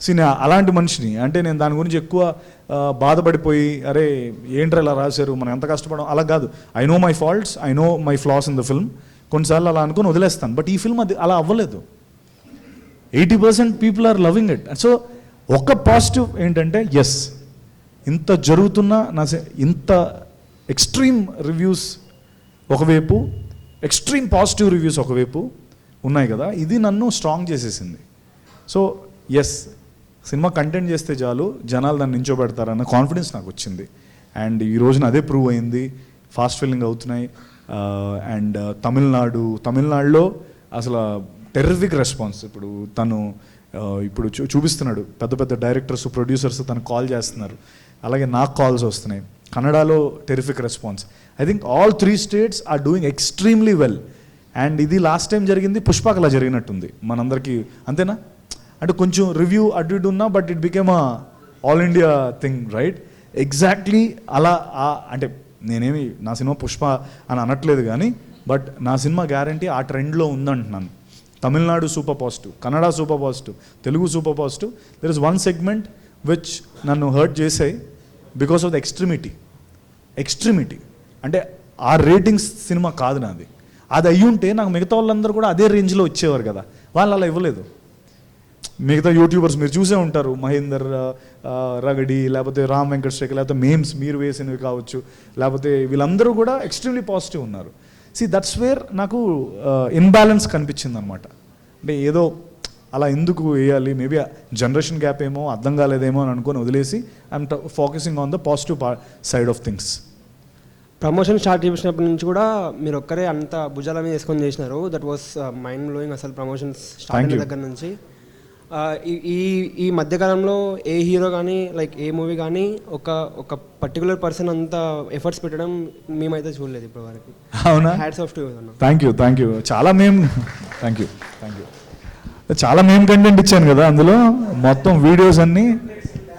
నేను అలాంటి మనిషిని. అంటే నేను దాని గురించి ఎక్కువ బాధపడిపోయి అరే ఏంట్రా ఇలా రాశారు మనం ఎంత కష్టపడడం అలా కాదు. I know my faults, I know my floss in the film. కొన్నిసార్లు అలా అనుకుని వదిలేస్తాను. బట్ ఈ ఫిల్మ్ అది అలా అవ్వలేదు. 80% people are loving it. So ఒక పాజిటివ్ ఏంటంటే ఎస్ ఇంత జరుగుతున్న ఇంత ఎక్స్ట్రీమ్ రివ్యూస్ ఒకవైపు, ఎక్స్ట్రీమ్ పాజిటివ్ రివ్యూస్ ఒకవైపు ఉన్నాయి కదా, ఇది నన్ను స్ట్రాంగ్ చేసేసింది. సో ఎస్ సినిమా కంటెంట్ చేస్తే చాలు జనాలు దాన్ని నించోబెడతారన్న కాన్ఫిడెన్స్ నాకు వచ్చింది. అండ్ ఈ రోజున అదే ప్రూవ్ అయింది. ఫాస్ట్ ఫిల్లింగ్ అవుతున్నాయి. అండ్ తమిళనాడులో అసలు టెర్రిఫిక్ రెస్పాన్స్. ఇప్పుడు తను ఇప్పుడు చూపిస్తున్నాడు, పెద్ద పెద్ద డైరెక్టర్స్ ప్రొడ్యూసర్స్ తనకు కాల్ చేస్తున్నారు, అలాగే నాకు కాల్స్ వస్తున్నాయి. కన్నడలో terrific response. I think all 3 states are doing extremely well. And ఇది లాస్ట్ టైం జరిగింది పుష్పకలా జరిగినట్టుంది మనందరికీ, అంతేనా? అంటే కొంచెం రివ్యూ అటు ఇటు ఉన్నా but it became a all India thing, right? Exactly అలా. అంటే నేనేమి నా సినిమా పుష్ప అని అనట్లేదు కానీ, బట్ నా సినిమా గ్యారంటీ ఆ ట్రెండ్లో ఉందంటున్నాను. Tamil Nadu super positive, Kannada super positive, Telugu super positive. There is one segment which నన్ను హర్ట్ చేసాయి బికాస్ ఆఫ్ ద ఎక్స్ట్రీమిటీ. అంటే ఆ రేటింగ్స్ సినిమా కాదు నాది. అది అయ్యుంటే నాకు మిగతా వాళ్ళందరూ కూడా అదే రేంజ్లో వచ్చేవారు కదా, వాళ్ళు అలా ఇవ్వలేదు. మిగతా యూట్యూబర్స్ మీరు చూసే ఉంటారు, మహేందర్ రగడి, లేకపోతే రామ్ వెంకటేశ్వర, లేకపోతే మేమ్స్ మీరు వేసినవి కావచ్చు, లేకపోతే వీళ్ళందరూ కూడా ఎక్స్ట్రీమ్లీ పాజిటివ్ ఉన్నారు. దట్స్ వేర్ నాకు ఇన్బ్యాలెన్స్ కనిపించింది అనమాట. అంటే ఏదో అలా ఎందుకు వేయాలి, మేబీ జనరేషన్ గ్యాప్ ఏమో అర్థం కాలేదేమో అని అనుకొని వదిలేసి I'm focusing on the positive side of things. Promotion start చేసినప్పటి నుంచి కూడా మీరు ఒక్కరే అంత భుజాల మీద వేసుకొని చేసినారు. దట్ వాస్ మైండ్ బ్లోయింగ్ అసలు ప్రమోషన్స్ స్టార్ట్ అయిన దగ్గర నుంచి. ఈ మధ్యకాలంలో ఏ హీరో కానీ లైక్ ఏ మూవీ కానీ ఒక పర్టికులర్ పర్సన్ అంత ఎఫర్ట్స్ పెట్టడం మేమైతే చూడలేదు ఇప్పటి వరకు. అవునా? Hats off to you. Thank you. చాలా థ్యాంక్ యూ. చాలా మేం కంటెంట్ ఇచ్చాను కదా, అందులో మొత్తం వీడియోస్ అన్నీ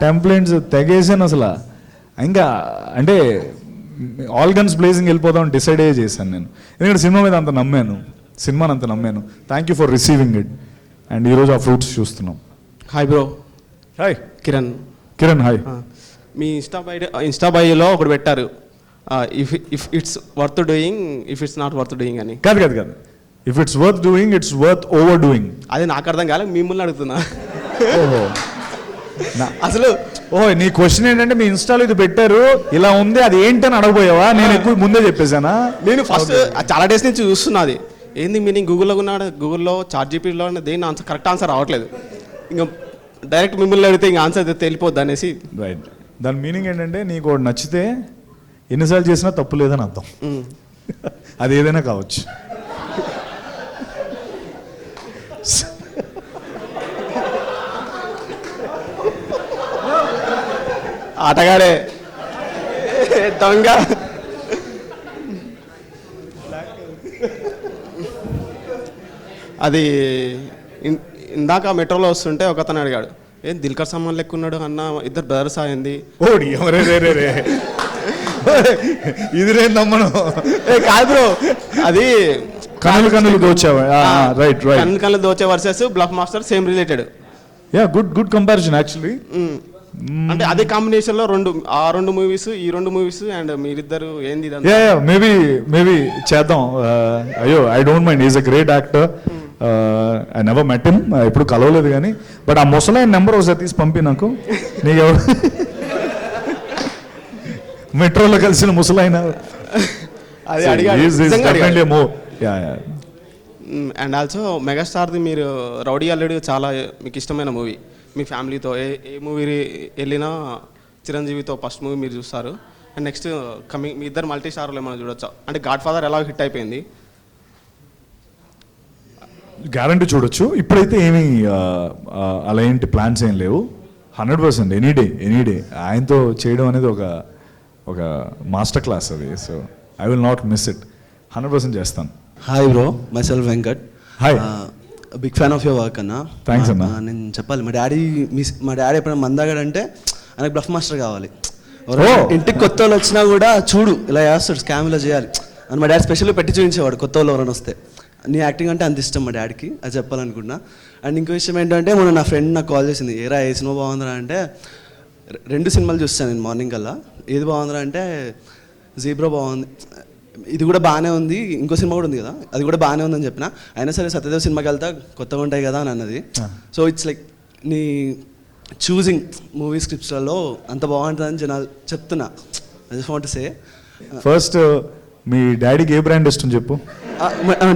టెంప్లెట్స్ తెగేసాను అసలు. ఇంకా అంటే ఆల్ గన్స్ బ్లేజింగ్ వెళ్ళిపోదాం డిసైడ్ అయ్యే చేశాను నేను, ఎందుకంటే సినిమాని అంత నమ్మాను. Thank you for receiving it. And ఈరోజు ఆ ఫ్రూట్స్ చూస్తున్నాం. Hi bro. Hi Kiran. Hi. మీ ఇన్స్టా బయోలో ఒకటి పెట్టారు, if it's worth doing, if it's not worth doing అని. కాదు, if it's worth doing, it's worth over doing. అదే నాకు అర్థం కాలే, మిమ్మల్ని అడుగుతున్నా. ఓహో, అసలు నీ క్వశ్చన్ ఏంటంటే మీ ఇన్స్టాలో ఇది పెట్టారు ఇలా ఉంది, అది ఏంటని అడగబోయావా? నేను ఎక్కువ ముందే చెప్పేశానా? నేను ఫస్ట్ చాలా డేస్ నుంచి చూస్తున్నది ఏంది మీనింగ్. గూగుల్లో ChatGPTలో దేని ఆన్సర్ కరెక్ట్ ఆన్సర్ రావట్లేదు. ఇంకా డైరెక్ట్ మిమ్మల్ని అడిగితే ఇంకా ఆన్సర్ తెలిపోద్ది అనేసి. రైట్. దాని మీనింగ్ ఏంటంటే నీకు ఒకటి నచ్చితే ఎన్నిసార్లు చేసినా తప్పు లేదని అర్థం. అది ఏదైనా కావచ్చు. ఆటగాడే దొంగ. అది ఇందాక మెట్రోలో వస్తుంటే ఒకతను అడిగాడు, ఏం దిల్కర్ సల్మాన్ లెక్క ఉన్నాడు అన్న, ఇద్దరు బ్రదర్స్ అయింది. ఓడి ఇది రే నమ్మను. కాదు బ్రో, అది కన్నులు దోచావా? రైట్. కన్నులు దోచే versus bluff master same related. Good comparison actually. అంటే అదే కాంబినేషన్ లో రెండు మూవీస్, ఈ 2 మూవీస్ అండ్ మీరిద్దరు ఏంది మేబీ చేద్దాం. అయ్యో, I don't mind, is a great actor. I never met him, ఎప్పుడు కలవలేదు కానీ. బట్ ఆ ముసలైన నెంబర్ ఒకసారి తీసి పంపి నాకు. నీకెవరు మెట్రోలో కలిసిన ముసలైన? అండ్ ఆల్సో మెగాస్టార్ది మీరు రౌడీ అల్లుడు చాలా మీకు ఇష్టమైన మూవీ. మీ ఫ్యామిలీతో ఏ మూవీ వెళ్ళినా చిరంజీవితో ఫస్ట్ మూవీ మీరు చూస్తారు. అండ్ నెక్స్ట్ కమింగ్ మీ ఇద్దరు మల్టీ స్టార్లు ఏమైనా చూడొచ్చా? అంటే గాడ్ ఫాదర్ ఎలా హిట్ అయిపోయింది, గ్యారంటీ చూడొచ్చు. ఇప్పుడైతే ఏమీ అలా ఏంటి ప్లాన్స్ ఏం లేవు. 100% ఎనీ డే ఆయనతో చేయడం అనేది ఒక మాస్టర్ క్లాస్ అది. So I will not miss it. 100% చేస్తాను. Hi bro, myself Venkat. Hi. Big fan of your work అన్న. థ్యాంక్స్ అన్న. నేను చెప్పాలి, మా డాడీ ఎప్పుడైనా మందాగాడంటే ఆయనకు బ్లఫ్ మాస్టర్ కావాలి. ఇంటికి కొత్త వాళ్ళు వచ్చినా కూడా చూడు ఇలా చేస్తాడు, స్కామ్ ఇలా చేయాలి అని మా డాడీ స్పెషల్గా పెట్టి చూపించేవాడు కొత్త వాళ్ళు ఎవరైనా వస్తే. నీ యాక్టింగ్ అంటే అంత ఇష్టం మా డాడీకి, అది చెప్పాలనుకున్నా. అండ్ ఇంకో విషయం ఏంటంటే మొన్న నా ఫ్రెండ్ నాకు కాల్ చేసింది, ఏ సినిమా బాగుందిరా అంటే, 2 సినిమాలు చూస్తాను నేను మార్నింగ్ కల్లా. ఏది బాగుందిరా అంటే జీబ్రా బాగుంది, ఇది కూడా బాగానే ఉంది, ఇంకో సినిమా కూడా ఉంది కదా అది కూడా బాగానే ఉందని చెప్పిన. అయినా సరే సత్యదేవ్ సినిమాకి వెళ్తా కొత్తగా ఉంటాయి కదా అని అన్నది. సో ఇట్స్ లైక్ నీ చూసింగ్ మూవీ స్క్రిప్ట్స్లలో అంత బాగుంటుందని జనాలు చెప్తున్నా. I just want to say. First మీ డాడీకి ఏ బ్రాండ్ ఇష్టం చెప్పు.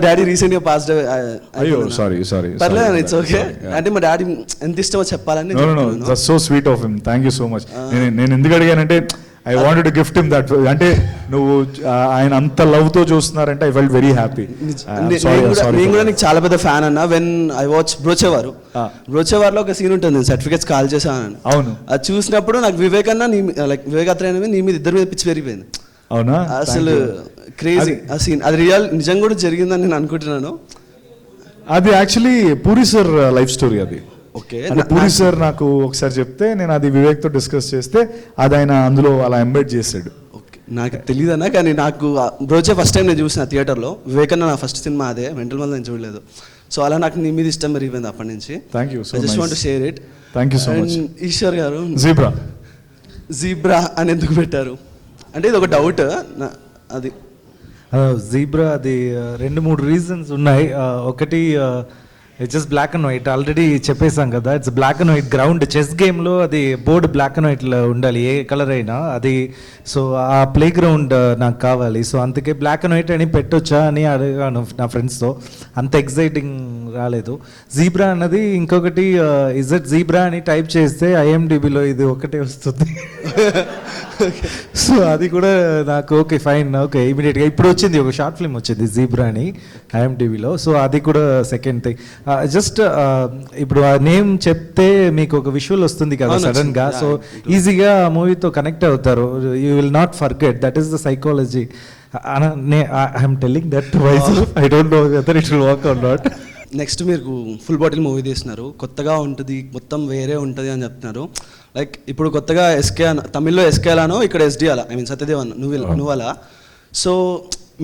డాడీ రీసెంట్గా పాస్డ్. అయ్యో సారీ పర్లేదు, ఇట్స్ ఓకే. అంటే మా డాడీ ఎంత ఇష్టమో చెప్పాలని. So sweet of him, thank you so much. నేను ఎందుకు అడిగానంటే I wanted to gift him that. అంటే నువ్వు ఆయన అంత లవ్ తో చూస్తున్నారంటే ఐ ఫెల్ట్ వెరీ హ్యాపీ. నేను కూడా నీకు చాలా పెద్ద ఫ్యాన్ అన్న. వెన్ ఐ వాచ్ బ్రోచేవారు, బ్రోచేవారులో ఒక సీన్ ఉంటుంది, సర్టిఫికేట్స్ కాల్ చేశాను. అవును, అది చూసినప్పుడు నాకు వివేక్ అన్న లైక్ వివేక్ అత్రేయ నీ మీద ఇద్దరి మీద పిచ్చి పెరిగిపోయింది. అవునా, అసలు క్రేజీ ఆ సీన్. అది రియల్ నిజంగా కూడా జరిగిందని నేను అనుకుంటున్నాను. అది actually puri sir life story అది. ఓకే, పూరి సార్ నాకు ఒకసారి చెప్తే నేను అది వివేక్తో డిస్కస్ చేస్తే అది ఆయన అందులో అలా ఎంబెడ్ చేశాడు. ఓకే, నాకు తెలియదన్నా, కానీ నాకు బ్రోచే ఫస్ట్ టైం నేను చూసిన థియేటర్లో. వివేకన్న నా ఫస్ట్ సినిమా అదే, మెంటల్ మల్ నేను చూడలేదు. సో అలా నాకు నీ మీద ఇష్టం పెరిగిపోయింది అప్పటి నుంచి. Thank you so much. Just want to share it. Thank you so much. Eshwar గారు, జీబ్రా అని ఎందుకు పెట్టారు అంటే ఇది ఒక డౌట్. అది జీబ్రా అది 2-3 రీజన్స్ ఉన్నాయి. ఒకటి it's just black and white, already చెప్పేసాం కదా. It's black and white ground. Chess గేమ్లో అది బోర్డు బ్లాక్ అండ్ వైట్లో ఉండాలి, ఏ కలర్ అయినా అది. సో ఆ ప్లే గ్రౌండ్ నాకు కావాలి. సో అందుకే బ్లాక్ అండ్ వైట్ అని పెట్టొచ్చా అని అడిగాను నా ఫ్రెండ్స్తో. అంత ఎక్సైటింగ్ రాలేదు. జీబ్రా అన్నది ఇంకొకటి, ఇజెట్ జీబ్రా అని టైప్ చేస్తే ఐఎండిబిలో ఇది ఒకటే వస్తుంది. సో అది కూడా నాకు ఓకే ఫైన్, ఓకే ఇమీడియట్గా ఇప్పుడు వచ్చింది ఒక షార్ట్ ఫిల్మ్ వచ్చింది జీబ్రా అని ఐఎండిబిలో. సో అది కూడా సెకండ్ థింగ్. జస్ట్ ఇప్పుడు ఆ నేమ్ చెప్తే మీకు ఒక విజువల్ వస్తుంది కదా సడన్ గా. సో ఈజీగా మూవీతో కనెక్ట్ అవుతారు. You will not forget. That is the psychology. I'm telling that wise. I don't know whether it will work or not. Next మీరు ఫుల్ బాటిల్ మూవీ తీస్తున్నారు, కొత్తగా ఉంటుంది, మొత్తం వేరే ఉంటుంది అని చెప్తున్నారు. లైక్ ఇప్పుడు కొత్తగా ఎస్కే తమిళ్లో ఎస్కే అలానో ఇక్కడ ఎస్డి అలా, ఐ మీన్ సత్యదేవ్ అన్న నువ్వు అలా. సో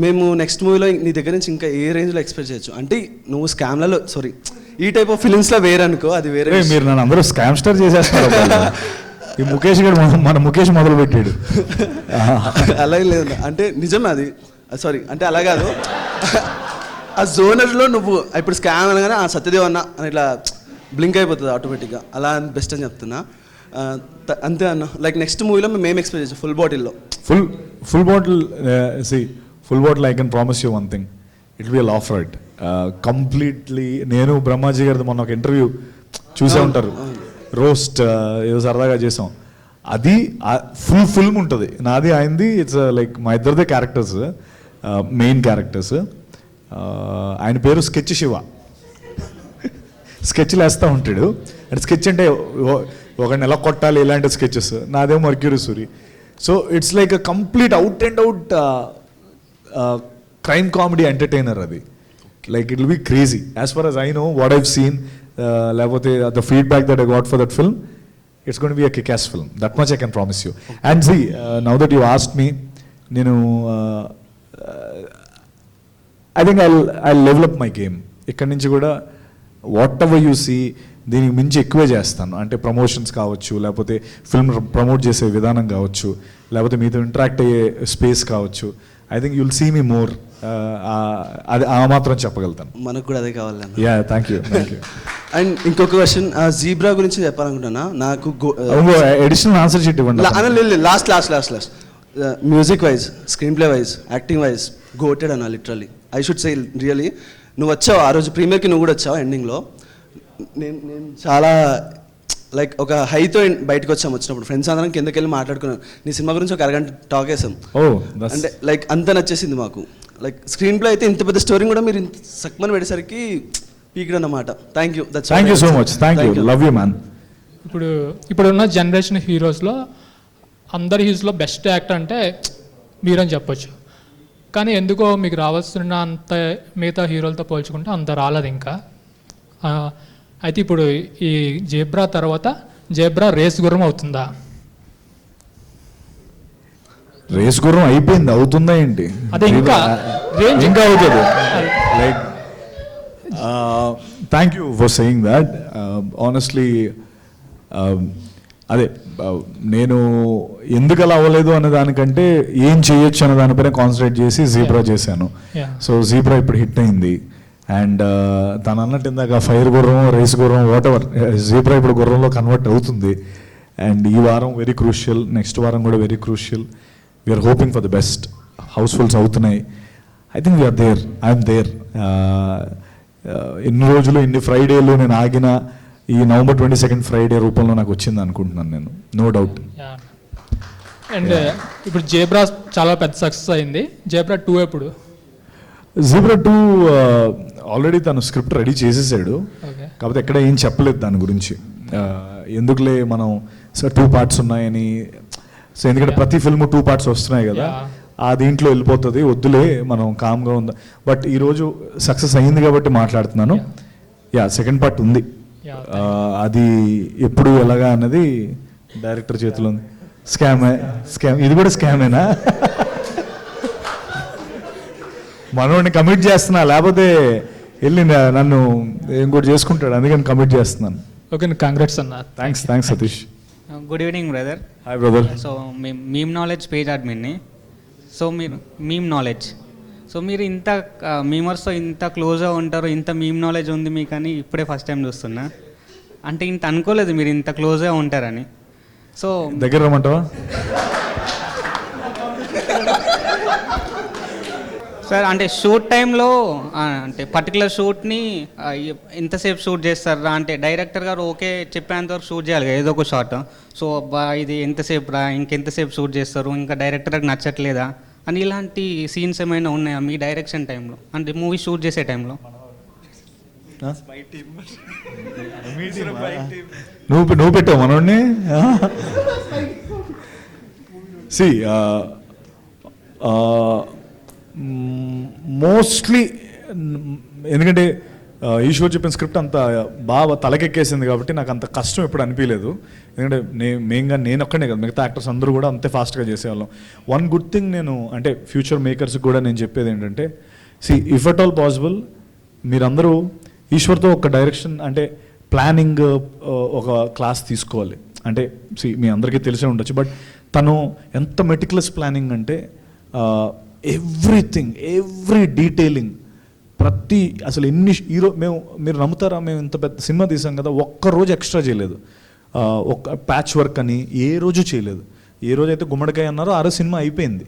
మేము నెక్స్ట్ మూవీలో నీ దగ్గర నుంచి ఇంకా ఏ రేంజ్లో ఎక్స్పెక్ట్ చేయొచ్చు? అంటే నువ్వు స్కామ్లలో సారీ ఈ టైప్ ఆఫ్ ఫిలిమ్స్లో వేరే అనుకో, అది వేరే. మీరు నన్ను అందరూ స్కామ్ స్టార్ చేసేస్తారు. ఈ ముఖేష్ గారు మన ముఖేష్ మొదలు పెట్టాడు. అలా లేదు, అంటే నిజమే అది. సారీ అంటే అలా కాదు, ఆ జోనర్లో నువ్వు ఇప్పుడు స్కామ్ అనగానే ఆ సత్యదేవ్ అన్న అని ఇట్లా బ్లింక్ అయిపోతుంది ఆటోమేటిక్గా. అలా బెస్ట్ అని చెప్తున్నా. అంతే అన్న. లైక్ నెక్స్ట్ మూవీలో మేము ఎక్స్పెక్ట్ చేసాం ఫుల్ బాటిల్లో. Full bottle full bottle I can promise you one thing, it will B laugh right completely. నేను బ్రహ్మాజీ గారిది మొన్న ఒక ఇంటర్వ్యూ చూసే ఉంటారు, రోస్ట్ ఏదో సరదాగా చేసాం. అది ఫుల్ ఫిల్మ్ ఉంటుంది నాది ఆయనది. ఇట్స్ లైక్ మా ఇద్దరిదే క్యారెక్టర్స్, మెయిన్ క్యారెక్టర్స్. ఆయన పేరు స్కెచ్ శివ. స్కెచ్లు వేస్తూ ఉంటాడు. అంటే స్కెచ్ అంటే ఒక నెల కొట్టాలి ఇలాంటి స్కెచెస్. నాదేమో Mercury Suri. So it's like a complete out and out crime comedy entertainer అది. Like it will be crazy as far as I know what I've seen. లేకపోతే the feedback that I got for that film, it's gonna be a kick ass film. That much I can promise you. And see now that you asked me, నేను I think I develop my game. ఇక్కడి నుంచి కూడా what ever you see దీనికి మించి ఎక్కువే చేస్తాను. అంటే promotions కావచ్చు, లేకపోతే ఫిల్మ్ ప్రమోట్ చేసే విధానం కావచ్చు, లేకపోతే మీతో ఇంటరాక్ట్ అయ్యే స్పేస్ కావచ్చు. I think you'll see me more. అది ఆ మాత్రం చెప్పగలుగుతాను. మనకు కూడా అదే కావాలి. Yeah, thank you. అండ్ ఇంకొక క్వశ్చన్, జీబ్రా గురించి చెప్పాలనుకుంటున్నా. నాకు అడిషనల్ ఆన్సర్ షీట్ ఇవ్వండి. Last music wise, screen play wise, acting wise goated అన్న. Literally I should say really. నువ్వు వచ్చావు ఆ రోజు ప్రీమియర్కి, నువ్వు కూడా వచ్చావు ఎండింగ్లో. నేను చాలా లైక్ ఒక హైతో బయటకు వచ్చాము. వచ్చినప్పుడు ఫ్రెండ్స్ అందరం కిందకి వెళ్ళి మాట్లాడుకున్నాం. నీ సినిమా గురించి ఒక అరగంట టాక్ వేసాం. అంటే లైక్ అంత నచ్చేసింది మాకు. లైక్ స్క్రీన్ ప్లే అయితే ఇంత పెద్ద స్టోరీ కూడా మీరు ఇంత సక్మని పెట్టేసరికి పీక్డ్ అన్నమాట. Thank you. Thank you so much. Thank you. Love you man. ఇప్పుడున్న జనరేషన్ హీరోస్లో అందరి హీరోస్లో బెస్ట్ యాక్టర్ అంటే మీరని చెప్పొచ్చు. కానీ ఎందుకో మీకు రావాల్సిన అంత మిగతా హీరోలతో పోల్చుకుంటే అంత రాలేదు ఇంకా. అయితే ఇప్పుడు ఈ జేబ్రా తర్వాత జేబ్రా రేస్ గుర్రం అవుతుందా? రేస్ గుర్రం అయిపోయింది, అవుతుందా ఏంటి? అదే ఇంకా అవుతుంది. Like thank you for saying that. Honestly అదే నేను ఎందుకు అలా అవ్వలేదు అనే దానికంటే ఏం చేయొచ్చు అనే దానిపైన కాన్సన్ట్రేట్ చేసి జీబ్రా చేశాను. సో జీబ్రా ఇప్పుడు హిట్ అయింది. అండ్ తను అన్నట్టు ఇందాక ఫైర్ గుర్రం, రేస్ గుర్రం, వాట్ ఎవర్, జీబ్రా ఇప్పుడు గుర్రంలో కన్వర్ట్ అవుతుంది. అండ్ ఈ వారం వెరీ క్రూషియల్, నెక్స్ట్ వారం కూడా very crucial. We are hoping for the best. Housefuls అవుతున్నాయి. I think we are there, I'm there. ఎన్ని రోజులు, ఇన్ని ఫ్రైడేలు నేను ఆగిన ఈ November 22 ఫ్రైడే రూపంలో నాకు వచ్చింది అనుకుంటున్నాను నేను. No doubt. అండ్ ఇప్పుడు జేబ్రా చాలా పెద్ద సక్సెస్ అయింది. జేబ్రా 2 ఎప్పుడు? జీబ్రా 2 ఆల్రెడీ తను స్క్రిప్ట్ రెడీ చేసేసాడు, Okay. కాకపోతే ఎక్కడ ఏం చెప్పలేదు దాని గురించి. ఎందుకులే మనం 2 parts ఉన్నాయని. సో ఎందుకంటే ప్రతి ఫిల్మ్ 2 parts వస్తున్నాయి కదా, ఆ దీంట్లో వెళ్ళిపోతుంది, వద్దులే మనం కామ్గా ఉందా. బట్ ఈరోజు సక్సెస్ అయ్యింది కాబట్టి మాట్లాడుతున్నాను. సెకండ్ పార్ట్ ఉంది. అది ఎప్పుడు ఎలాగా అన్నది డైరెక్టర్ చేతిలో ఉంది. స్కామ్ ఇది కూడా స్కామేనా? మనోడిని కమిట్ చేస్తున్నా, లేకపోతే వెళ్ళి నన్ను ఇంకోటి చేసుకుంటాడు, అందుకని కమిట్ చేస్తున్నాను. ఓకే, కంగ్రాట్స్ అన్న. Thanks Satish. Good evening brother. Hi brother. So meme knowledge page అడ్మిన్ని. సో మీరు మీమ్ నాలెడ్జ్, సో మీరు ఇంత మీమర్స్తో ఇంత క్లోజ్గా ఉంటారు, ఇంత మీమ్ నాలెడ్జ్ ఉంది మీకు అని ఇప్పుడే ఫస్ట్ టైం చూస్తున్నా. అంటే ఇంత అనుకోలేదు మీరు ఇంత క్లోజ్గా ఉంటారని. సో దగ్గర రమ్మంటావా? సార్ అంటే షూట్ టైంలో అంటే పర్టికులర్ షూట్ని ఎంతసేపు షూట్ చేస్తారా? అంటే డైరెక్టర్ గారు ఓకే చెప్పేంతవరకు షూట్ చేయాలి కదా ఏదో ఒక షాట్. సో అబ్బా ఇది ఎంతసేపు రా, ఇంకెంతసేపు షూట్ చేస్తారు, ఇంకా డైరెక్టర్కి నచ్చట్లేదా అని ఇలాంటి సీన్స్ ఏమైనా ఉన్నాయా మీ డైరెక్షన్ టైంలో, అంటే మూవీ షూట్ చేసే టైంలో? నువ్వు పెట్టావు మనోడిని. సి మోస్ట్లీ ఎందుకంటే ఈశ్వర్ చెప్పిన స్క్రిప్ట్ అంత బాగా తలకెక్కేసింది కాబట్టి నాకు అంత కష్టం ఎప్పుడు అనిపించలేదు. ఎందుకంటే మెయిన్గా నేను ఒక్కనే కదా, మిగతా యాక్టర్స్ అందరూ కూడా అంతే ఫాస్ట్గా చేసేవాళ్ళం. వన్ గుడ్ థింగ్ నేను అంటే ఫ్యూచర్ మేకర్స్కి కూడా నేను చెప్పేది ఏంటంటే, ఇఫ్ అట్ ఆల్ పాసిబుల్ మీరందరూ ఈశ్వర్తో ఒక డైరెక్షన్ అంటే ప్లానింగ్ ఒక క్లాస్ తీసుకోవాలి. అంటే మీ అందరికీ తెలిసే ఉండొచ్చు, బట్ తను ఎంత మెటిక్యులస్ ప్లానింగ్ అంటే ఎవ్రీథింగ్, ఎవ్రీ డీటెయిలింగ్, ప్రతి అసలు ఎన్ని మీరు నమ్ముతారా, మేము ఇంత పెద్ద సినిమా తీసాం కదా, ఒక్కరోజు ఎక్స్ట్రా చేయలేదు. ఒక్క ప్యాచ్ వర్క్ అని ఏ రోజు చేయలేదు. ఏ రోజు అయితే గుమ్మడికాయ అన్నారో ఆ రోజు సినిమా అయిపోయింది.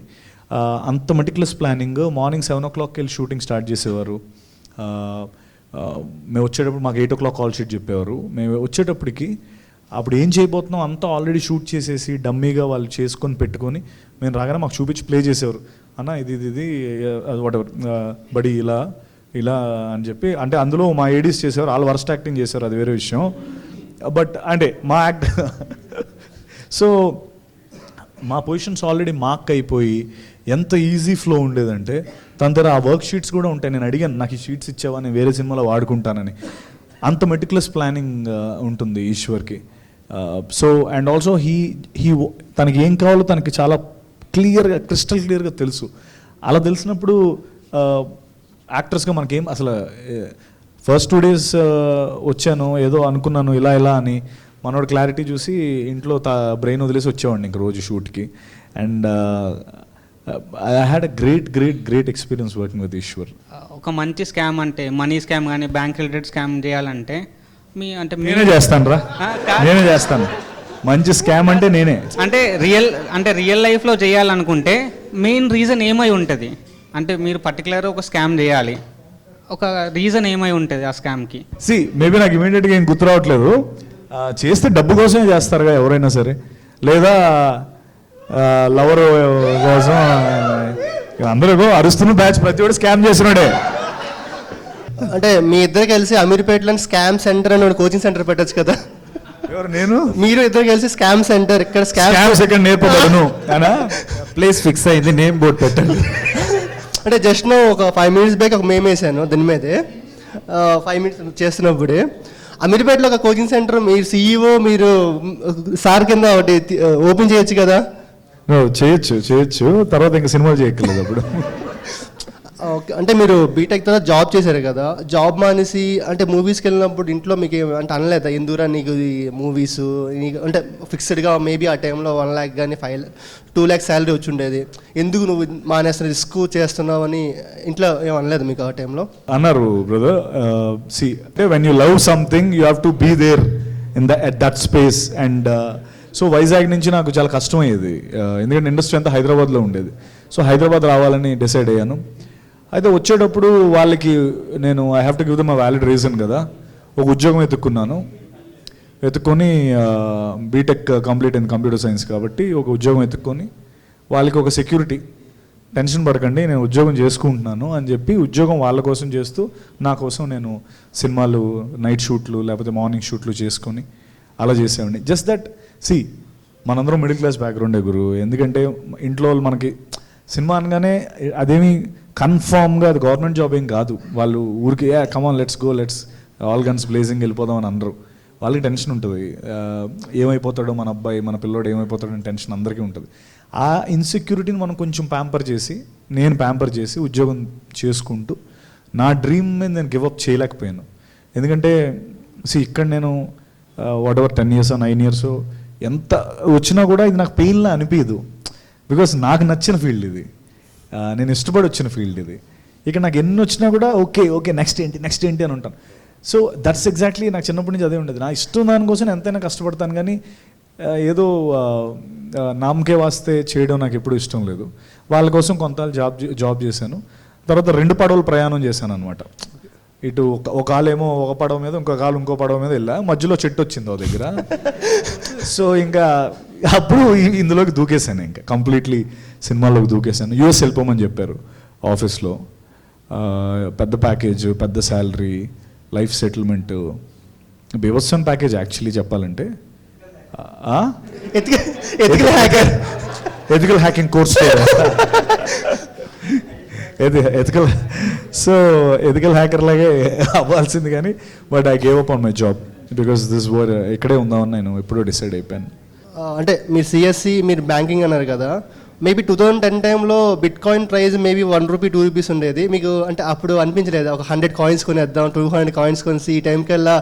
అంత మెటిక్యులస్ ప్లానింగ్. మార్నింగ్ 7 o'clock వెళ్ళి షూటింగ్ స్టార్ట్ చేసేవారు. మేము వచ్చేటప్పుడు మాకు 8 o'clock కాల్ షీట్ చెప్పేవారు. మేము వచ్చేటప్పటికి అప్పుడు ఏం చేయబోతున్నాం అంతా ఆల్రెడీ షూట్ చేసేసి డమ్మీగా వాళ్ళు చేసుకొని పెట్టుకొని మేము రాగానే మాకు చూపించి ప్లే చేసేవారు. అన్న ఇది వాట్ ఎవర్ బడి ఇలా అని చెప్పి. అంటే అందులో మా ఏడీస్ చేసేవారు, వాళ్ళు వర్స్ట్ యాక్టింగ్ చేశారు, అది వేరే విషయం. బట్ అంటే మా యాక్ట్ సో మా పొజిషన్స్ ఆల్రెడీ మార్క్ అయిపోయి ఎంత ఈజీ ఫ్లో ఉండేదంటే తన దగ్గర ఆ వర్క్ షీట్స్ కూడా ఉంటాయి. నేను అడిగాను, నాకు ఈ షీట్స్ ఇచ్చావా, నేను వేరే సినిమాలో వాడుకుంటానని. అంత మెటిక్యులస్ ప్లానింగ్ ఉంటుంది ఈశ్వర్కి. సో అండ్ ఆల్సో హీ తనకి ఏం కావాలో తనకి చాలా క్లియర్గా, క్రిస్టల్ క్లియర్గా తెలుసు. అలా తెలిసినప్పుడు యాక్టర్స్గా మనకేం అసలు ఫస్ట్ 2 days వచ్చాను ఏదో అనుకున్నాను ఇలా అని మనోడు క్లారిటీ చూసి ఇంట్లో బ్రెయిన్ వదిలేసి వచ్చేవాడిని ఇంక రోజు షూట్కి. And I had a great experience working with Eshwar. ఒక మంచి స్కామ్ అంటే మనీ స్కామ్ కానీ బ్యాంక్ రిలేటెడ్ స్కామ్ చేయాలంటే నేనే చేస్తాను. మంచి స్కామ్ అంటే నేనే. అంటే రియల్ లైఫ్లో చేయాలనుకుంటే మెయిన్ రీజన్ ఏమై ఉంటుంది? అంటే మీరు పర్టికులర్ ఒక స్కామ్ చేయాలి, ఒక రీజన్ ఏమై ఉంటుంది ఆ స్కామ్కి? మేబీ నాకు ఇమీడియట్గా ఏం గుర్తు రావట్లేదు. చేస్తే డబ్బు కోసమే చేస్తారుగా ఎవరైనా సరే, లేదా లవర్ కోసం. అందరూ అరుస్తున్న బ్యాచ్ ప్రతి ఒక్కటి స్కామ్ చేస్తున్నాడే. అంటే మీ ఇద్దరు కలిసి అమీర్పేటలో స్కామ్ సెంటర్ అని కోచింగ్ సెంటర్ పెట్టచ్చు కదా. ఎవరు? నేను మీరు ఇద్దరు కలిసి స్కామ్ సెంటర్, ఇక్కడ స్కామ్ నేర్పబడను ప్లేస్ ఫిక్స్ అయింది, నేమ్ బోర్డు పెట్టండి. అంటే జస్ట్ ఒక 5 minutes బ్యాక్ ఒక మేమ్ వేసాను దాని మీదే. 5 minutes చేస్తున్నప్పుడే అమీర్పేటలో ఒక కోచింగ్ సెంటర్ మీరు CEO మీరు సార్ కింద ఒకటి ఓపెన్ చేయొచ్చు కదా. చేయొచ్చు తర్వాత ఇంకా సినిమాలు చేయక్కర్లేదు అప్పుడు. ఓకే, అంటే మీరు బీటెక్ తర్వాత జాబ్ చేశారు కదా, జాబ్ మానేసి అంటే మూవీస్కి వెళ్ళినప్పుడు ఇంట్లో మీకు అంటే అనలేదా ఎందుకురా నీకు మూవీస్, నీకు అంటే ఫిక్స్డ్గా మేబీ ఆ టైంలో 1 lakh కానీ 2 lakhs శాలరీ వచ్చి ఉండేది, ఎందుకు నువ్వు మానేస్తున్న రిస్క్ చేస్తున్నావు అని ఇంట్లో ఏం అనలేదు మీకు ఆ టైంలో? అన్నారు బ్రదర్. అంటే when you love something you have to be there at that space. And so Vizag నుంచి నాకు చాలా కష్టమయ్యేది, ఎందుకంటే ఇండస్ట్రీ అంతా హైదరాబాద్లో ఉండేది. సో హైదరాబాద్ రావాలని డిసైడ్ అయ్యాను. అయితే వచ్చేటప్పుడు వాళ్ళకి నేను I have to give them a valid reason కదా, ఒక ఉద్యోగం ఎత్తుక్కున్నాను. వెతుక్కొని బీటెక్ కంప్లీట్ అయింది కంప్యూటర్ సైన్స్ కాబట్టి ఒక ఉద్యోగం వెతుక్కొని వాళ్ళకి ఒక సెక్యూరిటీ, టెన్షన్ పడకండి నేను ఉద్యోగం చేసుకుంటున్నాను అని చెప్పి ఉద్యోగం వాళ్ళ కోసం చేస్తూ నా కోసం నేను సినిమాలు నైట్ షూట్లు లేకపోతే మార్నింగ్ షూట్లు చేసుకొని అలా చేసేవాడిని. జస్ట్ దట్ సి మనందరం మిడిల్ క్లాస్ బ్యాక్గ్రౌండే గురు. ఎందుకంటే ఇంట్లో వాళ్ళు మనకి సినిమా అనగానే అదేమి కన్ఫామ్గా అది గవర్నమెంట్ జాబ్ ఏం కాదు. వాళ్ళు ఊరికి come on let's go let's all guns blazing వెళ్ళిపోదాం అని అనరు. వాళ్ళకి టెన్షన్ ఉంటుంది, ఏమైపోతాడో మన అబ్బాయి మన పిల్లోడు ఏమైపోతాడో అని టెన్షన్ అందరికీ ఉంటుంది. ఆ ఇన్సెక్యూరిటీని మనం కొంచెం ప్యాంపర్ చేసి నేను ప్యాంపర్ చేసి ఉద్యోగం చేసుకుంటూ నా డ్రీమ్ మీద నేను గివప్ చేయలేకపోయాను. ఎందుకంటే ఇక్కడ నేను వాట్ ఎవర్ 10 years 9 years ఎంత వచ్చినా కూడా ఇది నాకు పెయిన్లా అనిపించదు. బికాస్ నాకు నచ్చిన ఫీల్డ్ ఇది, నేను ఇష్టపడి వచ్చిన ఫీల్డ్ ఇది. ఇక నాకు ఎన్ని వచ్చినా కూడా ఓకే ఓకే నెక్స్ట్ ఏంటి అని ఉంటాను. సో దట్స్ ఎగ్జాక్ట్లీ నాకు చిన్నప్పటి నుంచి అదే ఉండేది. నా ఇష్టం దానికోసం ఎంతైనా కష్టపడతాను, కానీ ఏదో నామకే వాస్తే చేయడం నాకు ఎప్పుడు ఇష్టం లేదు. వాళ్ళ కోసం కొంత జాబ్ చేశాను. తర్వాత 2 పడవలు ప్రయాణం చేశాను అనమాట. ఇటు ఒక కాలేమో ఒక పడవ మీద, ఇంకో కాలు ఇంకో పడవ మీద వెళ్ళా. మధ్యలో చెట్టు వచ్చింది ఓ దగ్గర. సో ఇంకా అప్పుడు ఇందులోకి దూకేశాను, ఇంకా కంప్లీట్లీ సినిమాలోకి దూకేశాను. యూఎస్ వెళ్ళిపోమని చెప్పారు ఆఫీస్లో. పెద్ద ప్యాకేజ్, పెద్ద శాలరీ, లైఫ్ సెటిల్మెంట్, బీభత్సన్ ప్యాకేజ్ యాక్చువల్లీ చెప్పాలంటే. Ethical hacking course ethical hacker లాగే అవ్వాల్సింది, కానీ but I gave up on my job because this వర్ ఇక్కడే ఉందామని నేను ఎప్పుడో డిసైడ్ అయిపోయాను. అంటే మీరు సిఎస్సి మీరు బ్యాంకింగ్ అన్నారు కదా, మేబీ 2010 టైంలో బిట్ కాయిన్ ప్రైస్ మేబీ ₹1 ₹2 ఉండేది. మీకు అంటే అప్పుడు అనిపించలేదు ఒక 100 కాయిన్స్ కొనేద్దాం, 200 కాయిన్స్ కొనేసి ఈ టైంకల్లా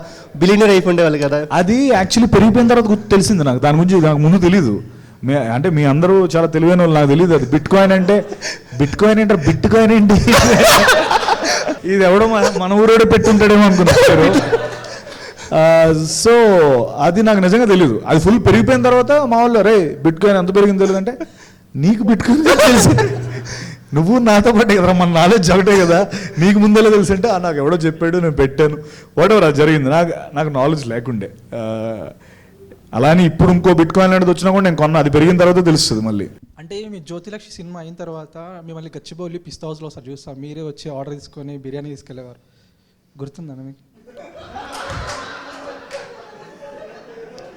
బిలియనర్ అయిపోయిండేవాళ్ళు కదా? అది యాక్చువల్లీ పెరిగిపోయిన తర్వాత తెలిసింది నాకు. దాని గురించి నాకు ముందు తెలీదు. అంటే మీ అందరూ చాలా తెలివైన వాళ్ళు, నాకు తెలియదు అది బిట్ కాయిన్ అంటే బిట్ కాయిన్ ఏంటి ఇది ఎవడో మన ఊరోడే పెట్టుంటాడేమో అనుకున్నారు. సో అది నాకు నిజంగా తెలియదు. అది ఫుల్ పెరిగిపోయిన తర్వాత మా వాళ్ళు అరే బిట్ కాయిన్ ఎంత పెరిగింది తెలియదు అంటే, నీకు బిట్ కాయిన్ తెలుసు, నువ్వు నాతో పాటే కదా, మన నాలెడ్జ్ ఒకటే కదా, నీకు ముందరే తెలుసు అంటే నాకు ఎవడో చెప్పాడు నేను పెట్టాను వాట్ ఎవర్ అది జరిగింది. నాకు నాలెడ్జ్ లేకుండే. అలానే ఇప్పుడు ఇంకో బిట్ కాయిన్ అనేది వచ్చినా కూడా నేను కొన్నా, అది పెరిగిన తర్వాత తెలుస్తుంది మళ్ళీ. అంటే మీ జ్యోతిలక్ష్మి సినిమా అయిన తర్వాత మిమ్మల్ని గచ్చిబౌలి పిస్తా హౌస్లో ఒకసారి చూస్తాం, మీరే వచ్చి ఆర్డర్ తీసుకొని బిర్యానీ తీసుకెళ్ళేవారు, గుర్తుందా మీకు?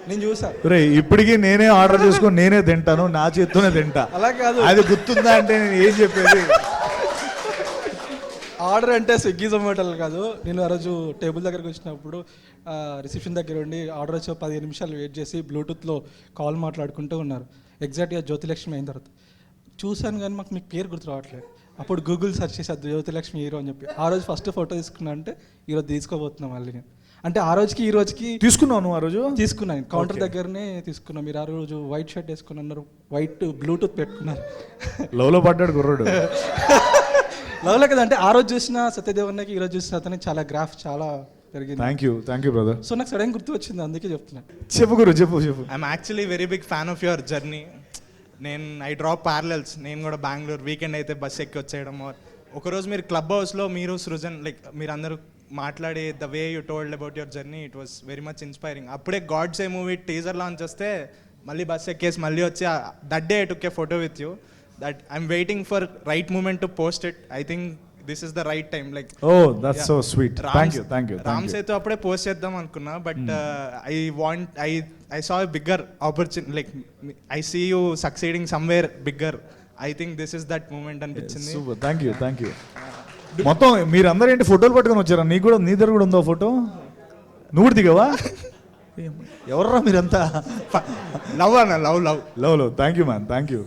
నేను చూసా. రే ఇప్పటికీ నేనే ఆర్డర్ చేసుకొని నేనే తింటాను, నా చేత్తోనే తింటా. అలా కాదు, అది గుర్తుందా అంటే నేను ఏం చెప్పేది. ఆర్డర్ అంటే స్విగ్గీ జొమాటోలు కాదు. నేను ఆ రోజు టేబుల్ దగ్గరకు వచ్చినప్పుడు రిసెప్షన్ దగ్గర ఉండి ఆర్డర్ వచ్చి 15 నిమిషాలు వెయిట్ చేసి బ్లూటూత్లో కాల్ మాట్లాడుకుంటూ ఉన్నారు. ఎగ్జాక్ట్గా జ్యోతిలక్ష్మి అయిన తర్వాత చూశాను, కానీ మాకు మీకు పేరు గుర్తు రావట్లేదు. అప్పుడు గూగుల్ సెర్చ్ చేసి జ్యోతిలక్ష్మి హీరో అని చెప్పి ఆ రోజు ఫస్ట్ ఫోటో తీసుకున్నా. అంటే ఈరోజు తీసుకోబోతున్నాం మళ్ళీ నేను. అంటే ఆ రోజుకి ఈ రోజుకి తీసుకున్నాను. ఆ రోజు తీసుకున్నాను కౌంటర్ దగ్గరనే తీసుకున్నాను. మీరు ఆ రోజు వైట్ షర్ట్ వేసుకుని ఉన్నారు, వైట్ బ్లూటూత్ పెట్టుకున్నారు. లవ్లో పడ్డాడు గుర్రాడు. లవ్లో కదా, అంటే ఆ రోజు చూసిన సత్యదేవన్నకి ఈ రోజు చూసిన అతనికి చాలా గ్రాఫ్ చాలా పెరిగింది. Thank you brother. సో నాకు సడన్ గుర్తు వచ్చింది, అందుకే చెప్తున్నాను. చెప్పు గురు చెప్పు. I'm actually very big fan of your journey. I draw parallels. నేను కూడా బెంగళూరు వీకెండ్ అయితే బస్ ఎక్కి వచ్చేయడం. ఒకరోజు మీరు క్లబ్ హౌస్లో మీరు సృజన్ మీరు అందరూ మాట్లాడే the way you told about your journey, it was very much inspiring. అప్పుడే Godse movie teaser launch వస్తే మళ్ళీ బస్ ఎక్కేసి మళ్ళీ వచ్చి that day I took a photo with you. That I'm waiting for right moment to post it. I think this is the right time. Like that's so sweet. Thank you. Ram Setu అప్పుడే post చేద్దాం అనుకున్నా, but I saw a bigger opportunity. Like I see you succeeding somewhere bigger. I think this is that moment అనిపించింది. Thank you. మొత్తం మీరు అందరూ ఏంటి ఫోటోలు పట్టుకొని వచ్చారా? నీ దగ్గర కూడా ఉందో ఫోటో? నువ్వు కూడా దిగవా? ఎవర్రా మీరంతా? లవ్ అన్న love. Thank you man, thank you.